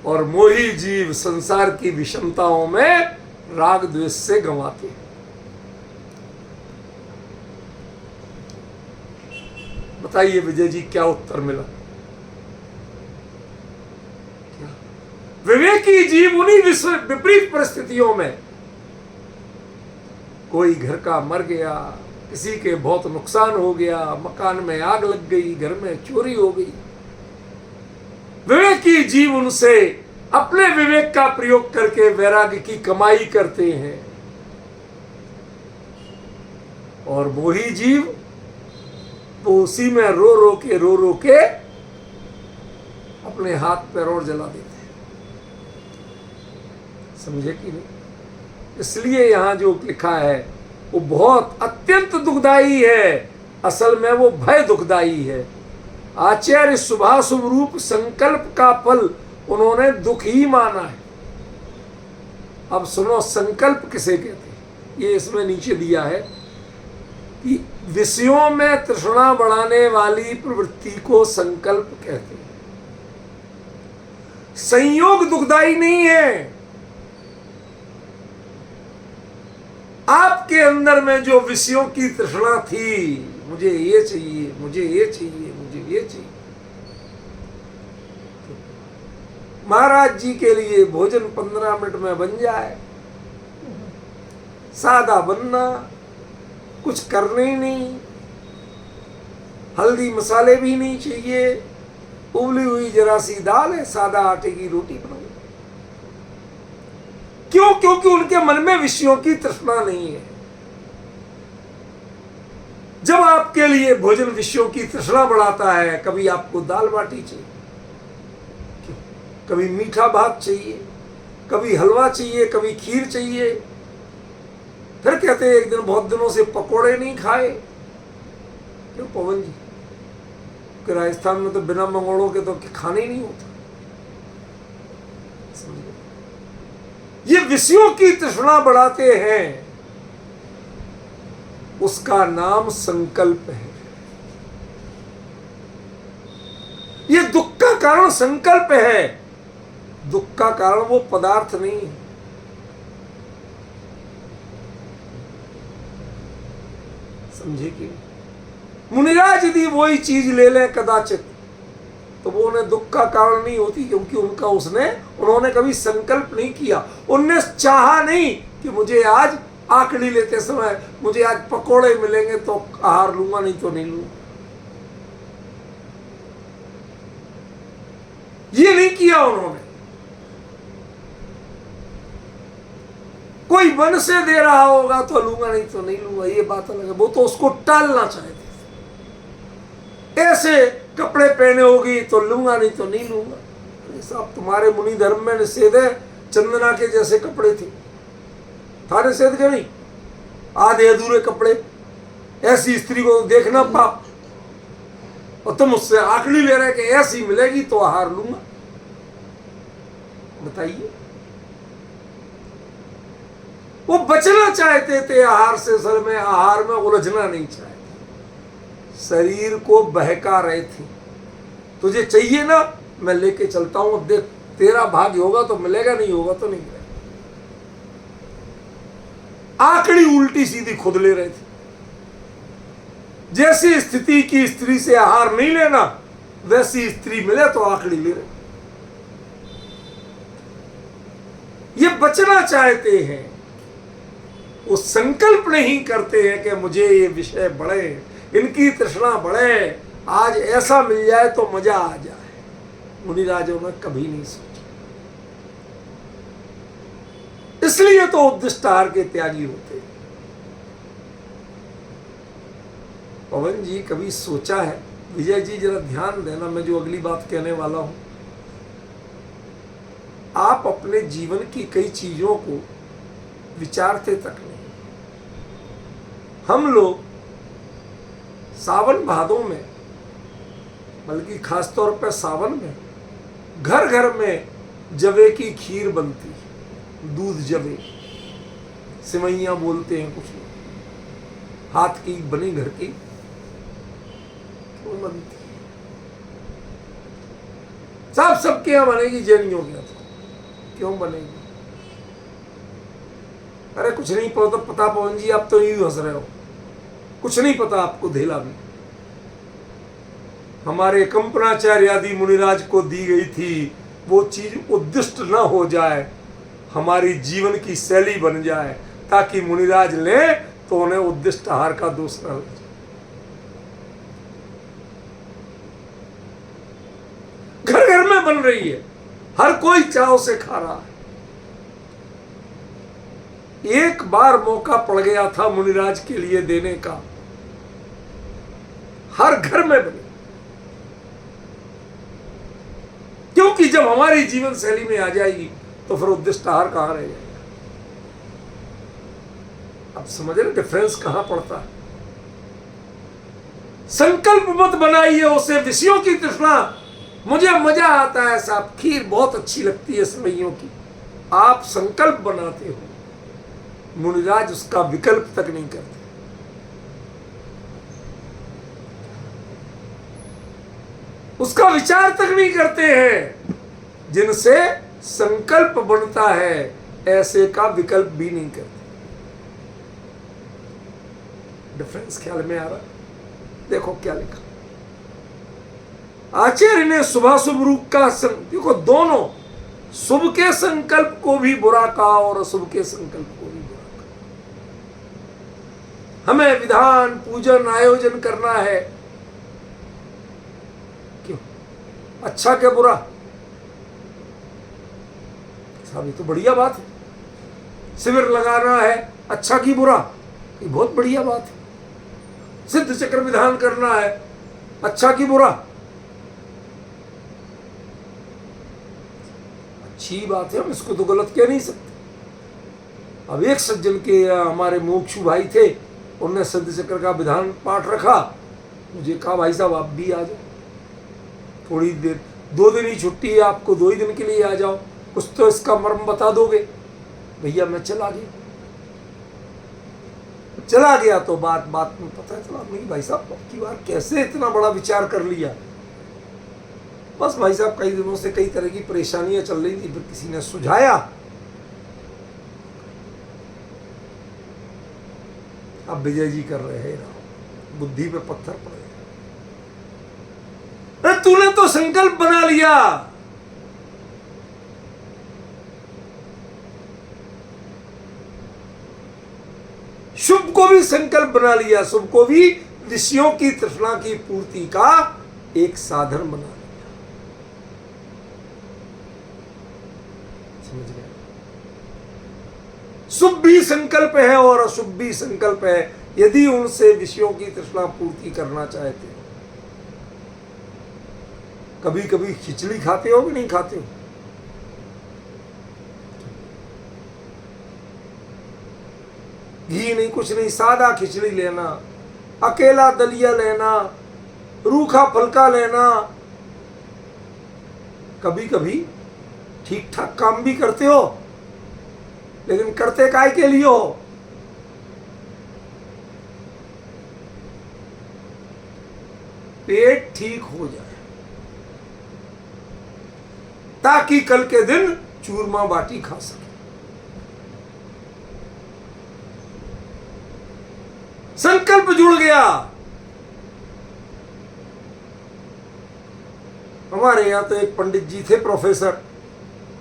और मोही जीव संसार की विषमताओं में राग द्वेष से गंवाते हैं। बताइए विजय जी क्या उत्तर मिला? विवेकी जीव उन्हीं विपरीत परिस्थितियों में, कोई घर का मर गया, किसी के बहुत नुकसान हो गया, मकान में आग लग गई, घर में चोरी हो गई, विवेकी जीव उनसे अपने विवेक का प्रयोग करके वैराग्य की कमाई करते हैं और मोही जीव तो उसी में रो रो के अपने हाथ पैर और जला देते हैं। समझे कि नहीं? इसलिए यहां जो लिखा है वो बहुत अत्यंत दुखदाई है, असल में वो भय दुखदाई है। आचार्य शुभाशुभ रूप संकल्प का फल उन्होंने दुख ही माना है। अब सुनो संकल्प किसे कहते हैं, ये इसमें नीचे दिया है कि विषयों में तृष्णा बढ़ाने वाली प्रवृत्ति को संकल्प कहते हैं। संयोग दुखदाई नहीं है। आपके अंदर में जो विषयों की तृष्णा थी, मुझे ये चाहिए, मुझे ये चाहिए, मुझे ये चाहिए, महाराज जी के लिए भोजन 15 मिनट में बन जाए, सादा बनना, कुछ करने ही नहीं, हल्दी मसाले भी नहीं चाहिए, उबली हुई जरा सी दाल है, सादा आटे की रोटी बनाओ। क्यों? क्योंकि उनके मन में विषयों की तृष्णा नहीं है। जब आपके लिए भोजन विषयों की तृष्णा बढ़ाता है, कभी आपको दाल बाटी चाहिए, कभी मीठा भात चाहिए, कभी हलवा चाहिए, कभी खीर चाहिए, फिर कहते हैं एक दिन बहुत दिनों से पकोड़े नहीं खाए। क्यों पवन जी? कि राजस्थान में तो बिना मंगोड़ों के तो खाने ही नहीं होता। ये विषयों की तृष्णा बढ़ाते हैं, उसका नाम संकल्प है। ये दुख का कारण संकल्प है, दुख का कारण वो पदार्थ नहीं है। समझे कि मुनिराज यदि वही चीज ले लें कदाचित तो वो उन्हें दुख का कारण नहीं होती, क्योंकि उन्होंने कभी संकल्प नहीं किया। उनने चाहा नहीं कि मुझे आज आकड़ी लेते समय मुझे आज पकोड़े मिलेंगे तो आहार लूंगा, नहीं तो नहीं लूंगा। ये नहीं किया उन्होंने। कोई मन से दे रहा होगा तो लूंगा, नहीं तो नहीं लूंगा, ये बात अलग है। वो तो उसको टालना चाहते। ऐसे कपड़े पहने होगी तो लूंगा, नहीं तो नहीं लूंगा। साहब तुम्हारे मुनि धर्म में निषेध है, चंदना के जैसे कपड़े थे, था निषेध के नहीं? आधे अधूरे कपड़े, ऐसी स्त्री को देखना पाप, और तुम उससे आखिरी ले रहे कि ऐसी मिलेगी तो आहार लूंगा। बताइए, वो बचना चाहते थे आहार से, असल में आहार में उलझना नहीं चाहते, शरीर को बहका रहे थे। तुझे चाहिए ना, मैं लेके चलता हूं, देख तेरा भाग्य होगा तो मिलेगा, नहीं होगा तो नहीं मिलेगा। आकड़ी उल्टी सीधी खुद ले रहे थे। जैसी स्थिति की स्त्री से आहार नहीं लेना, वैसी स्त्री मिले तो आकड़ी ले रहे। ये बचना चाहते हैं, वो संकल्प नहीं करते हैं कि मुझे ये विषय बढ़े, इनकी तृष्णा बढ़े, आज ऐसा मिल जाए तो मजा आ जाए। मुनिराजों ने कभी नहीं सोचा। इसलिए तो उद्दिष्ट आहार के त्यागी होते हैं। पवन जी कभी सोचा है, विजय जी जरा ध्यान देना, मैं जो अगली बात कहने वाला हूं, आप अपने जीवन की कई चीजों को विचारते तक नहीं। हम लोग सावन भादों में, बल्कि खासतौर पर सावन में, घर घर में जवे की खीर बनती है, दूध जवे, सिमैया बोलते हैं कुछ लोग, हाथ की बनी घर की क्यों बनती है? साहब सबके यहां बनेगी, जैनियों के यहाँ क्यों बनेगी? अरे कुछ नहीं पता पवन जी, आप तो यूं हंस रहे हो, कुछ नहीं पता आपको धेला भी। हमारे कंपनाचार्य आदि मुनिराज को दी गई थी, वो चीज उद्दिष्ट न हो जाए, हमारी जीवन की शैली बन जाए, ताकि मुनिराज ले तो उन्हें उद्दिष्ट आहार का दोष न लगे। घर घर में बन रही है, हर कोई चाव से खा रहा है। एक बार मौका पड़ गया था मुनिराज के लिए देने का, हर घर में बने, क्योंकि जब हमारी जीवन शैली में आ जाएगी तो फिर उद्दिष्ट आहार कहां रह जाएगा? अब समझ रहे डिफरेंस कहां पड़ता है? संकल्प मत बनाइए उसे विषयों की तृष्णा, मुझे मजा आता है साहब, खीर बहुत अच्छी लगती है समैयों की, आप संकल्प बनाते हो, मुनिराज उसका विकल्प तक नहीं करते। उसका विचार तक नहीं करते हैं। जिनसे संकल्प बनता है ऐसे का विकल्प भी नहीं करते। डिफरेंस ख्याल में आ रहा? देखो क्या लिखा आचार्य ने शुभाशुभ रूप का देखो, दोनों शुभ के संकल्प को भी बुरा कहा और अशुभ के संकल्प को भी बुरा कहा। हमें विधान पूजन आयोजन करना है, क्यों? अच्छा क्या बुरा? साहब ये तो बढ़िया बात है। शिविर लगाना है, अच्छा की बुरा? ये बहुत बढ़िया बात है। सिद्ध चक्र विधान करना है, अच्छा की बुरा? अच्छी बात है, हम इसको तो गलत कह नहीं सकते। अब एक सज्जन के हमारे मोक्षु भाई थे, उन्होंने सिद्ध चक्र का विधान पाठ रखा, मुझे कहा भाई साहब आप भी आ जाओ, थोड़ी देर, 2 दिन ही छुट्टी है आपको, 2 ही दिन के लिए आ जाओ, कुछ तो इसका मर्म बता दोगे। भैया मैं चला गया तो बात में पता चला नहीं भाई साहब की बार कैसे इतना बड़ा विचार कर लिया। बस भाई साहब कई दिनों से कई तरह की परेशानियां चल रही थी, फिर किसी ने सुझाया, अब विजय जी कर रहे हैं, बुद्धि पे पत्थर पड़ गया। अरे तूने तो संकल्प बना लिया, शुभ को भी संकल्प बना लिया, शुभ को भी विषयों की तृष्णा की पूर्ति का एक साधन बना लिया। समझ गए? शुभ भी संकल्प है और अशुभ भी संकल्प है, यदि उनसे विषयों की तृष्णा पूर्ति करना चाहते हो। कभी कभी खिचड़ी खाते हो कि नहीं खाते हो? घी नहीं कुछ नहीं, सादा खिचड़ी लेना, अकेला दलिया लेना, रूखा फलका लेना। कभी कभी ठीक ठाक काम भी करते हो, लेकिन करते काय के लिए हो? पेट ठीक हो जाए, ताकि कल के दिन चूरमा बाटी खा सके। संकल्प जुड़ गया। हमारे यहां तो एक पंडित जी थे, प्रोफेसर,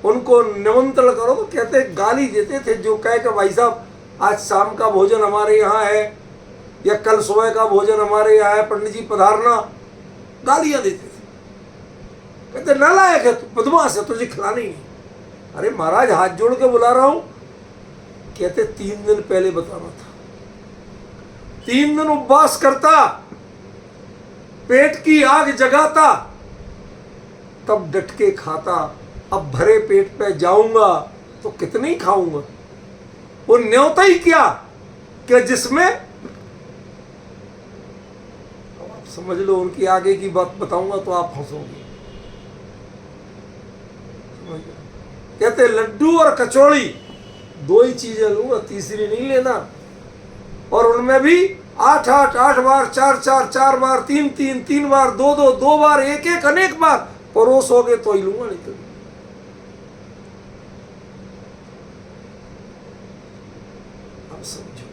उनको निमंत्रण करो तो कहते गाली देते थे, जो कहे कि भाई साहब आज शाम का भोजन हमारे यहाँ है या कल सुबह का भोजन हमारे यहाँ है, पंडित जी पधारना, गालियां देते थे। कहते नालायक है तू, बदमाश है, तुझे खिलाना ही नहीं। अरे महाराज हाथ जोड़ के बुला रहा हूं। कहते 3 दिन पहले बताना था, 3 दिन उपवास करता, पेट की आग जगाता, तब डट के खाता। अब भरे पेट पे जाऊंगा तो कितने ही खाऊंगा। वो न्योता ही क्या कि जिसमें, अब आप समझ लो, उनकी आगे की बात बताऊंगा तो आप हंसोगे। कहते लड्डू और कचौड़ी 2 ही चीजें लूंगा, तीसरी नहीं लेना। और उनमें भी 8 बार, 4 बार, 3 बार, 2 बार, 1 अनेक बार परोसोगे तो ही लूंगा, नहीं तो। अब समझो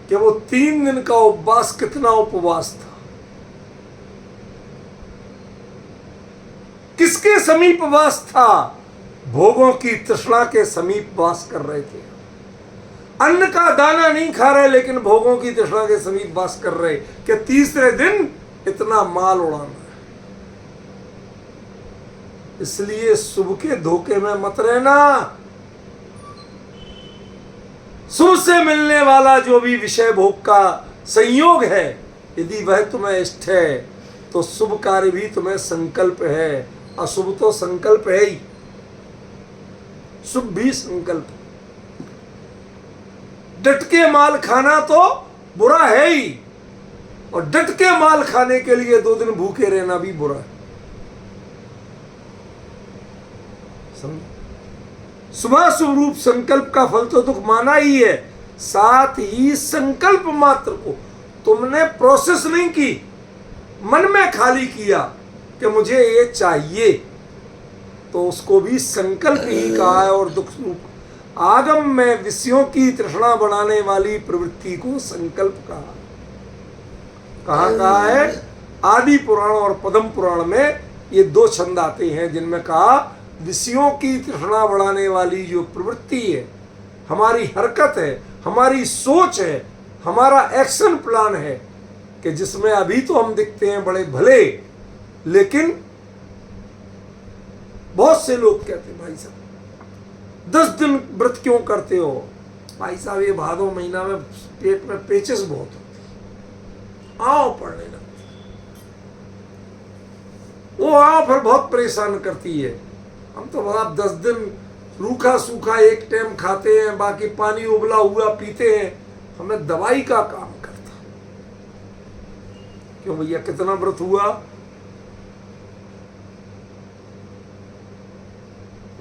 कि वो 3 दिन का उपवास कितना उपवास था। किसके समीप वास था? भोगों की तृष्णा के समीप वास कर रहे थे। अन्न का दाना नहीं खा रहे, लेकिन भोगों की तृष्णा के समीप वास कर रहे कि तीसरे दिन इतना माल उड़ाना है। इसलिए शुभ के धोखे में मत रहना। शुभ से मिलने वाला जो भी विषय भोग का संयोग है, यदि वह तुम्हें इष्ट है तो शुभ कार्य भी तुम्हें संकल्प है, अशुभ तो संकल्प है ही, शुभ भी संकल्प। डट के माल खाना तो बुरा है ही, और डट के माल खाने के लिए 2 दिन भूखे रहना भी बुरा है। शुभाशुभ रूप संकल्प का फल तो दुख माना ही है, साथ ही संकल्प मात्र को तुमने प्रोसेस नहीं की, मन में खाली किया कि मुझे ये चाहिए, तो उसको भी संकल्प ही कहा है। और दुख रूप आगम में विषयों की तृष्णा बढ़ाने वाली प्रवृत्ति को संकल्प कहा। कहा है? आदि पुराण और पद्म पुराण में ये 2 छंद आते हैं, जिनमें कहा विषयों की तृष्णा बढ़ाने वाली जो प्रवृत्ति है, हमारी हरकत है, हमारी सोच है, हमारा एक्शन प्लान है, कि जिसमें अभी तो हम दिखते हैं बड़े भले, लेकिन बहुत से लोग कहते हैं भाई साहब 10 दिन व्रत क्यों करते हो? भाई साहब ये भादो महीना में पेट में पेचिस बहुत होती, आओ पड़ने लगती, वो आओ फिर बहुत परेशान करती है। हम तो आप 10 दिन रूखा सूखा एक टाइम खाते हैं, बाकी पानी उबला हुआ पीते हैं, हमें दवाई का काम करता। क्यों भैया, कितना व्रत हुआ?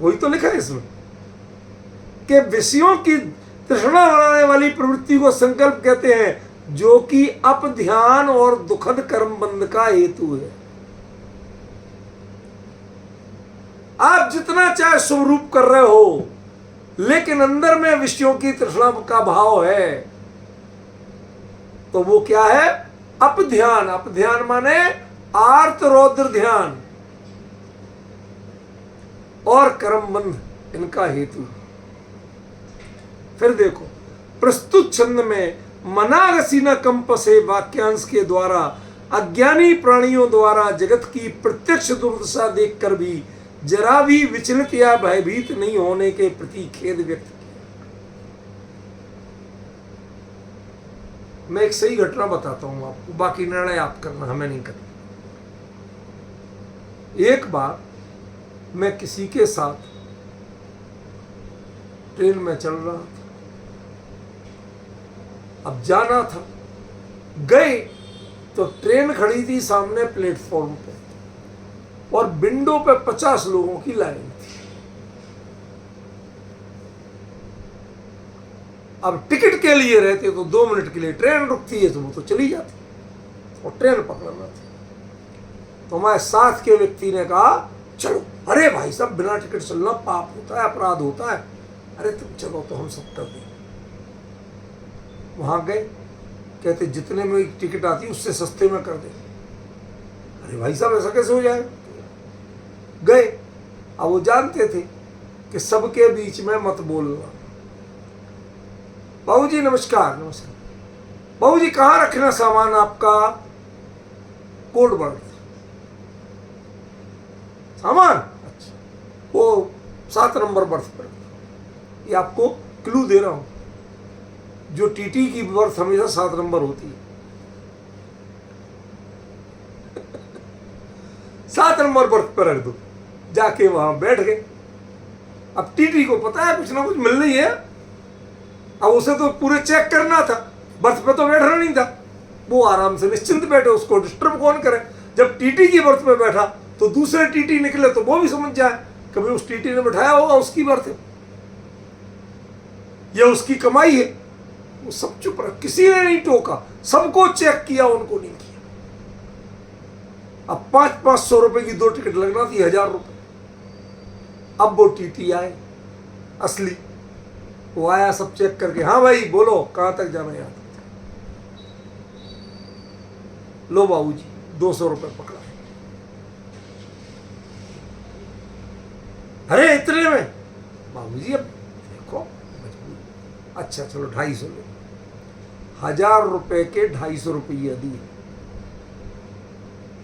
वही तो लिखा है इसमें कि विषयों की तृष्णा बढ़ाने वाली प्रवृत्ति को संकल्प कहते हैं, जो कि अपध्यान और दुखद कर्म बंध का हेतु है। आप जितना चाहे शुभ रूप कर रहे हो, लेकिन अंदर में विषयों की तृष्णा का भाव है, तो वो क्या है? अपध्यान। अपध्यान माने आर्त रौद्र ध्यान और कर्म बंध, इनका हेतु। फिर देखो प्रस्तुत छंद में मनागसी न कंपसे वाक्यांश के द्वारा अज्ञानी प्राणियों द्वारा जगत की प्रत्यक्ष दुर्दशा देखकर भी जरा भी विचलित या भयभीत नहीं होने के प्रति खेद व्यक्त किया। मैं एक सही घटना बताता हूं आपको, बाकी निर्णय आप करना, हमें नहीं करना। एक बार मैं किसी के साथ ट्रेन में चल रहा था, अब जाना था, गए तो ट्रेन खड़ी थी सामने प्लेटफॉर्म पे, और विंडो पे 50 लोगों की लाइन थी। अब टिकट के लिए रहते तो 2 मिनट के लिए ट्रेन रुकती है, तो वो तो चली जाती, और ट्रेन पकड़ना थी। तो हमारे साथ के व्यक्ति ने कहा चलो। अरे भाई साहब, बिना टिकट चलना पाप होता है, अपराध होता है। अरे तुम चलो तो हम सब कर दें। वहां गए, कहते जितने में टिकट आती उससे सस्ते में कर दे। अरे भाई साहब, ऐसा कैसे हो जाएगा? गए। अब वो जानते थे कि सबके बीच में मत बोलना। बाबूजी नमस्कार। नमस्कार बाबूजी, कहाँ रखना सामान आपका? कोड बर्ड सामान, अच्छा वो 7 नंबर बर्थ पर। ये आपको क्लू दे रहा हूं, जो टीटी की बर्थ हमेशा 7 नंबर होती है। 7 नंबर बर्थ पर रख दो, जाके वहां बैठ गए। अब टीटी को पता है कुछ ना कुछ मिल रही है, अब उसे तो पूरे चेक करना था, बर्थ पे तो बैठना नहीं था। वो आराम से निश्चिंत बैठे, उसको डिस्टर्ब कौन करे। जब टीटी की बर्थ में बैठा तो दूसरे टीटी निकले तो वो भी समझ जाए कभी उस टीटी ने बैठाया होगा, उसकी बर्थ है, यह उसकी कमाई है। वो सब चुप रहा, किसी ने नहीं टोका, सबको चेक किया, उनको नहीं किया। अब 500 रुपए की 2 टिकट लगना थी, 1000 रुपए। अब वो टीटी आए असली, वो आया सब चेक करके, हाँ भाई बोलो कहां तक जाना याद। लो बाबूजी 200 रुपए पकड़ा। अरे इतने में? बाबूजी अब देखो मजबूर। अच्छा चलो 250 लो। 1000 रुपए के 250 रुपये दिए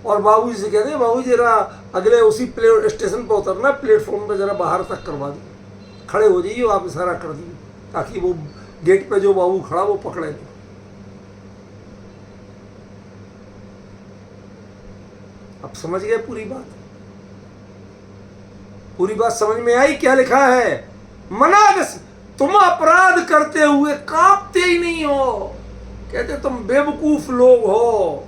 और बाबूजी से कहते हैं, बाबूजी जरा अगले उसी स्टेशन पर उतरना, प्लेटफॉर्म पे जरा बाहर तक करवा दी, खड़े हो जाइए, आप इशारा कर दीजिए ताकि वो गेट पे जो बाबू खड़ा वो पकड़े नहीं। अब समझ गए पूरी बात? पूरी बात समझ में आई? क्या लिखा है? मनागस, तुम अपराध करते हुए कांपते ही नहीं हो। कहते तुम बेवकूफ लोग हो,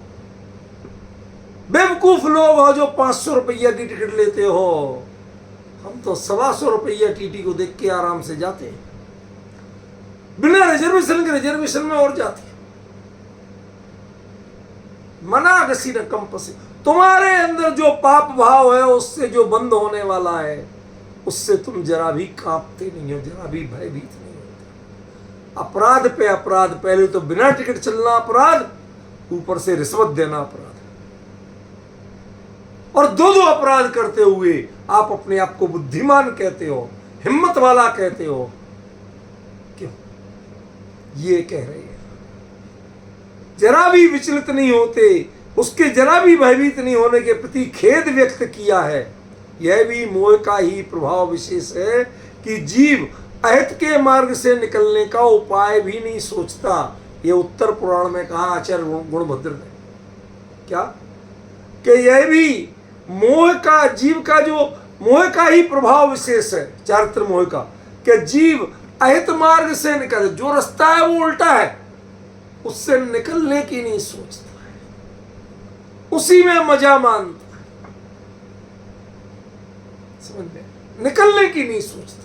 बेवकूफ लोग हो जो 500 रुपया की टिकट लेते हो। हम तो 125 रुपया टीटी को देख के आराम से जाते हैं, बिना रिजर्वेशन के रिजर्वेशन में और जाते हैं। मनागसी न कंपसी, तुम्हारे अंदर जो पाप भाव है उससे जो बंद होने वाला है, उससे तुम जरा भी कांपते नहीं हो, जरा भी भयभीत नहीं होते। अपराध पे अपराध, पहले तो बिना टिकट चलना अपराध, ऊपर से रिश्वत देना अपराध, और दो अपराध करते हुए आप अपने आप को बुद्धिमान कहते हो, हिम्मत वाला कहते हो। क्यों? ये कह रहे हैं जरा भी विचलित नहीं होते, उसके जरा भी भयभीत नहीं होने के प्रति खेद व्यक्त किया है। यह भी मोह का ही प्रभाव विशेष है कि जीव अहित के मार्ग से निकलने का उपाय भी नहीं सोचता। यह उत्तर पुराण में कहा आचार्य गुणभद्र ने, क्या कि यह भी मोह का, जीव का जो मोह का ही प्रभाव विशेष है, चारित्र मोह का, कि जीव अहित मार्ग से निकल, जो रास्ता है वो उल्टा है, उससे निकलने की नहीं सोचता है, उसी में मजा मानता है। समझ में? निकलने की नहीं सोचता।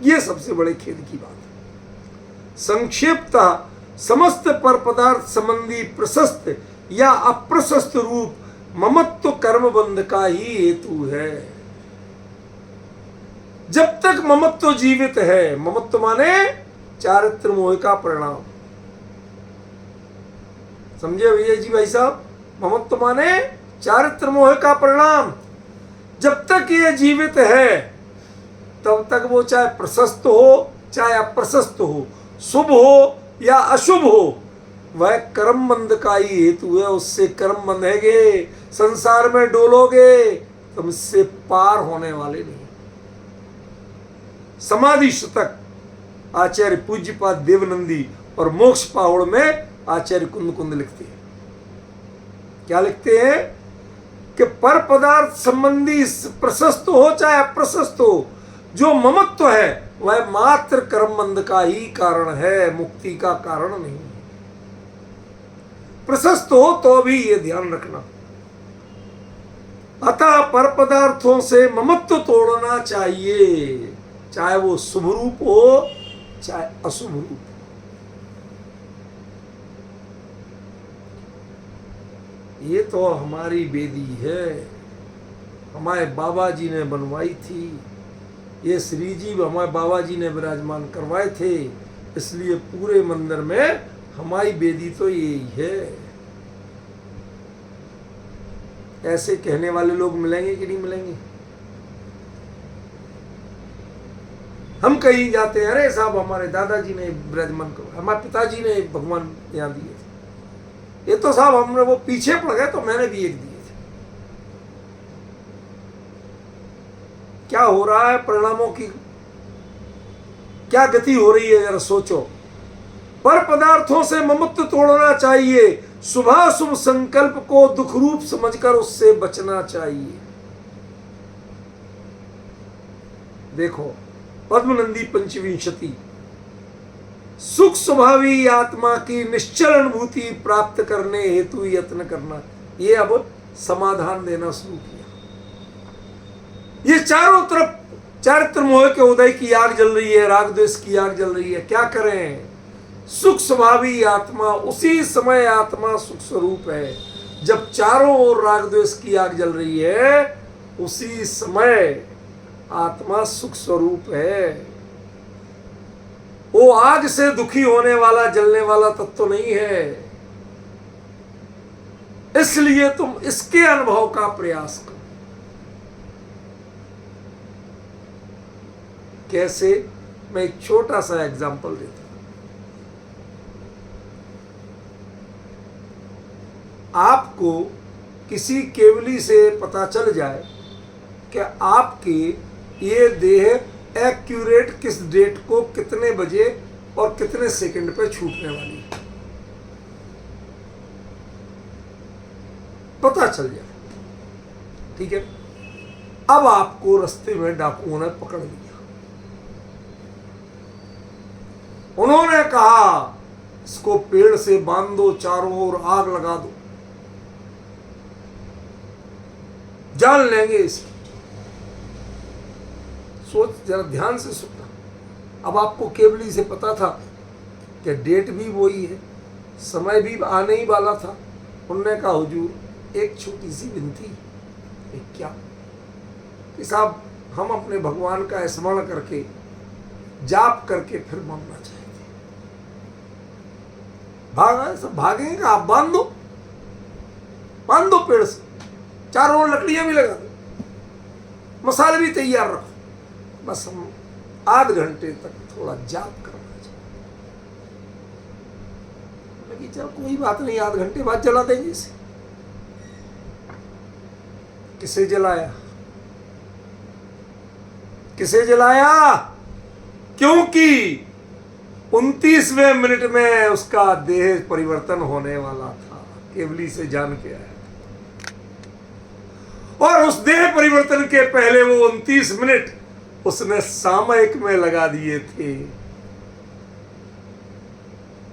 यह सबसे बड़े खेद की बात है। संक्षिप्तः समस्त पर पदार्थ संबंधी प्रशस्त या अप्रशस्त रूप ममत्व कर्म बंध का ही हेतु है। जब तक ममत्व जीवित है, ममत्व माने चारित्र मोह का परिणाम, समझे भैया जी भाई साहब? ममत्व माने चारित्र मोह का परिणाम। जब तक ये जीवित है तब तक वो चाहे प्रशस्त हो चाहे अप्रशस्त हो, शुभ हो या अशुभ हो, वह कर्म बंध का ही हेतु है। उससे कर्म बंधेगे, संसार में डोलोगे, तुम इससे पार होने वाले नहीं। समाधि शतक आचार्य पूज्यपाद देवनंदी और मोक्ष पाहुड़ में आचार्य कुंद कुंद लिखते हैं। क्या लिखते हैं कि पर पदार्थ संबंधी प्रशस्त हो चाहे अप्रशस्त हो, जो ममत्व है वह मात्र कर्मबंध का ही कारण है, मुक्ति का कारण नहीं। प्रशस्त हो तो भी ये ध्यान रखना। अतः पर पदार्थों से ममत्व तोड़ना चाहिए, चाहे वो शुभ रूप हो चाहे अशुभ रूप। ये तो हमारी वेदी है, हमारे बाबा जी ने बनवाई थी। ये श्री जी हमारे बाबा जी ने विराजमान करवाए थे, इसलिए पूरे मंदिर में हमारी वेदी तो यही है। ऐसे कहने वाले लोग मिलेंगे कि नहीं मिलेंगे? हम कहीं जाते हैं, अरे साहब हमारे दादाजी ने ब्रजमन को, हमारे पिताजी ने भगवान यहाँ दिए थे, ये तो साहब हमने वो पीछे पड़ गए तो मैंने भी एक दिए थे। क्या हो रहा है, परिणामों की क्या गति हो रही है, जरा सोचो। पर पदार्थों से ममत्व तोड़ना चाहिए, शुभाशुभ संकल्प को दुख रूप समझकर उससे बचना चाहिए। देखो पद्मनंदी पंचविंशति, सुख स्वभावी आत्मा की निश्चल अनुभूति प्राप्त करने हेतु यत्न करना, ये अब समाधान देना शुरू किया। ये चारों तरफ चारित्र मोह के उदय की आग जल रही है, राग द्वेष की आग जल रही है, क्या करें। सुख स्वभावी आत्मा उसी समय आत्मा सुख स्वरूप है, जब चारों ओर राग द्वेष की आग जल रही है उसी समय आत्मा सुख स्वरूप है। वो आग से दुखी होने वाला जलने वाला तत्व तो नहीं है। इसलिए तुम इसके अनुभव का प्रयास करो। कैसे, मैं एक छोटा सा एग्जांपल देता हूं। आपको किसी केवली से पता चल जाए कि आपके ये देह एक्यूरेट किस डेट को कितने बजे और कितने सेकंड पे छूटने वाली है, पता चल जाए, ठीक है। अब आपको रास्ते में डाकुओं ने पकड़ लिया। उन्होंने कहा इसको पेड़ से बांध दो, चारों ओर आग लगा दो, जान लेंगे इसकी। सोच, जरा ध्यान से सुनना। अब आपको केवली से पता था कि डेट भी वही है, समय भी आने ही वाला था। उन्होंने कहा हुजूर एक छोटी सी विनती। एक क्या कि साहब हम अपने भगवान का स्मरण करके जाप करके फिर मरना चाहते, भागा सब भागेंगे का, आप बांध दो पेड़ से, चारों ओर लकड़ियां भी लगा दो, मसाले भी तैयार रखो, बस हम आध घंटे तक थोड़ा जाप करना चाहिए। चल कोई बात नहीं, आध घंटे बाद जला देंगे इसे। किसे जलाया, किसे जलाया? क्योंकि 29वें मिनट में उसका देह परिवर्तन होने वाला था, केवली से जान के आया। और उस देह परिवर्तन के पहले वो 29 मिनट उसने सामयिक में लगा दिए थे।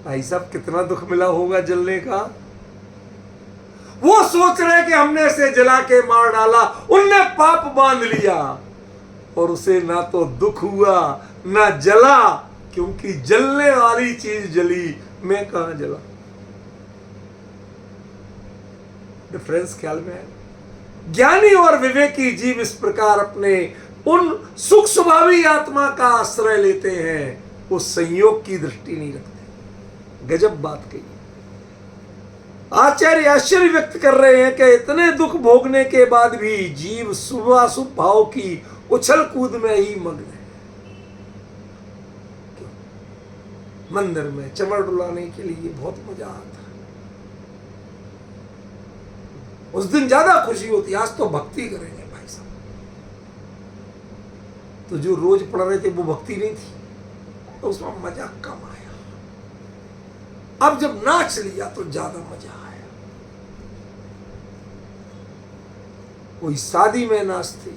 भाई साहब कितना दुख मिला होगा जलने का। वो सोच रहे कि हमने इसे जला के मार डाला, उनने पाप बांध लिया और उसे ना तो दुख हुआ ना जला, क्योंकि जलने वाली चीज जली, मैं कहां जला। डिफरेंस ख्याल में है? ज्ञानी और विवेकी जीव इस प्रकार अपने उन सुख स्वभावी आत्मा का आश्रय लेते हैं, वो संयोग की दृष्टि नहीं रखते। गजब बात कही। आचार्य आश्चर्य व्यक्त कर रहे हैं कि इतने दुख भोगने के बाद भी जीव शुभाशुभ भाव की उछल कूद में ही मग्न है। मंदिर में चमड़ डुलाने के लिए बहुत मजा आता है, उस दिन ज्यादा खुशी होती। आज तो भक्ति करेंगे भाई साहब, तो जो रोज पढ़ रहे थे वो भक्ति नहीं थी, तो उसमें मजा कम आया। अब जब नाच लिया तो ज्यादा मजा आया। कोई शादी में नाचते,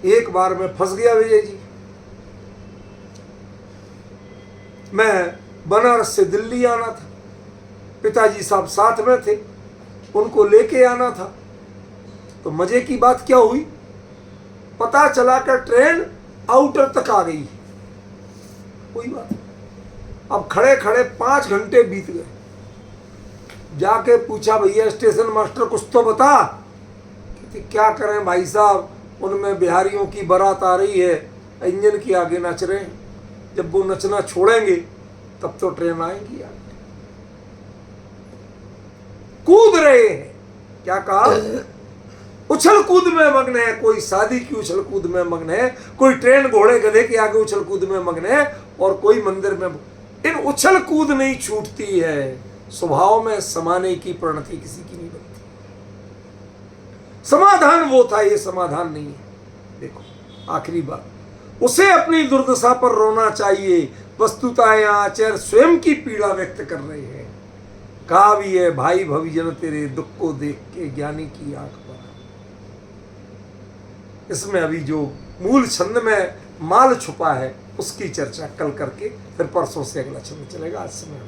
एक बार मैं फंस गया विजय जी। मैं बनारस से दिल्ली आना था, पिताजी साहब साथ में थे, उनको लेके आना था। तो मजे की बात क्या हुई, पता चला कि ट्रेन आउटर तक आ गई। कोई बात, अब खड़े खड़े 5 घंटे बीत गए। जाके पूछा भैया स्टेशन मास्टर कुछ तो बता। कहते क्या करें भाई साहब, उनमें बिहारियों की बारात आ रही है, इंजन के आगे नच रहे हैं, जब वो नचना छोड़ेंगे तब तो ट्रेन आएगी। कूद रहे हैं। क्या कहा, उछल कूद में मग्न है, कोई शादी की उछल कूद में मग्न है, कोई ट्रेन घोड़े गधे के आगे उछल कूद में मग्न है, और कोई मंदिर में। इन उछल कूद नहीं छूटती है, स्वभाव में समाने की प्रणति किसी की नहीं बनती। समाधान वो था, ये समाधान नहीं है। देखो आखिरी बात, उसे अपनी दुर्दशा पर रोना चाहिए, वस्तुतः यहाँ आचार्य स्वयं की पीड़ा व्यक्त कर रहे हैं। कहा भी है, भाई भविजन तेरे दुख को देख के ज्ञानी की आंख पर। इसमें अभी जो मूल छंद में माल छुपा है उसकी चर्चा कल करके फिर परसों से अगला छंद चलेगा। आज समय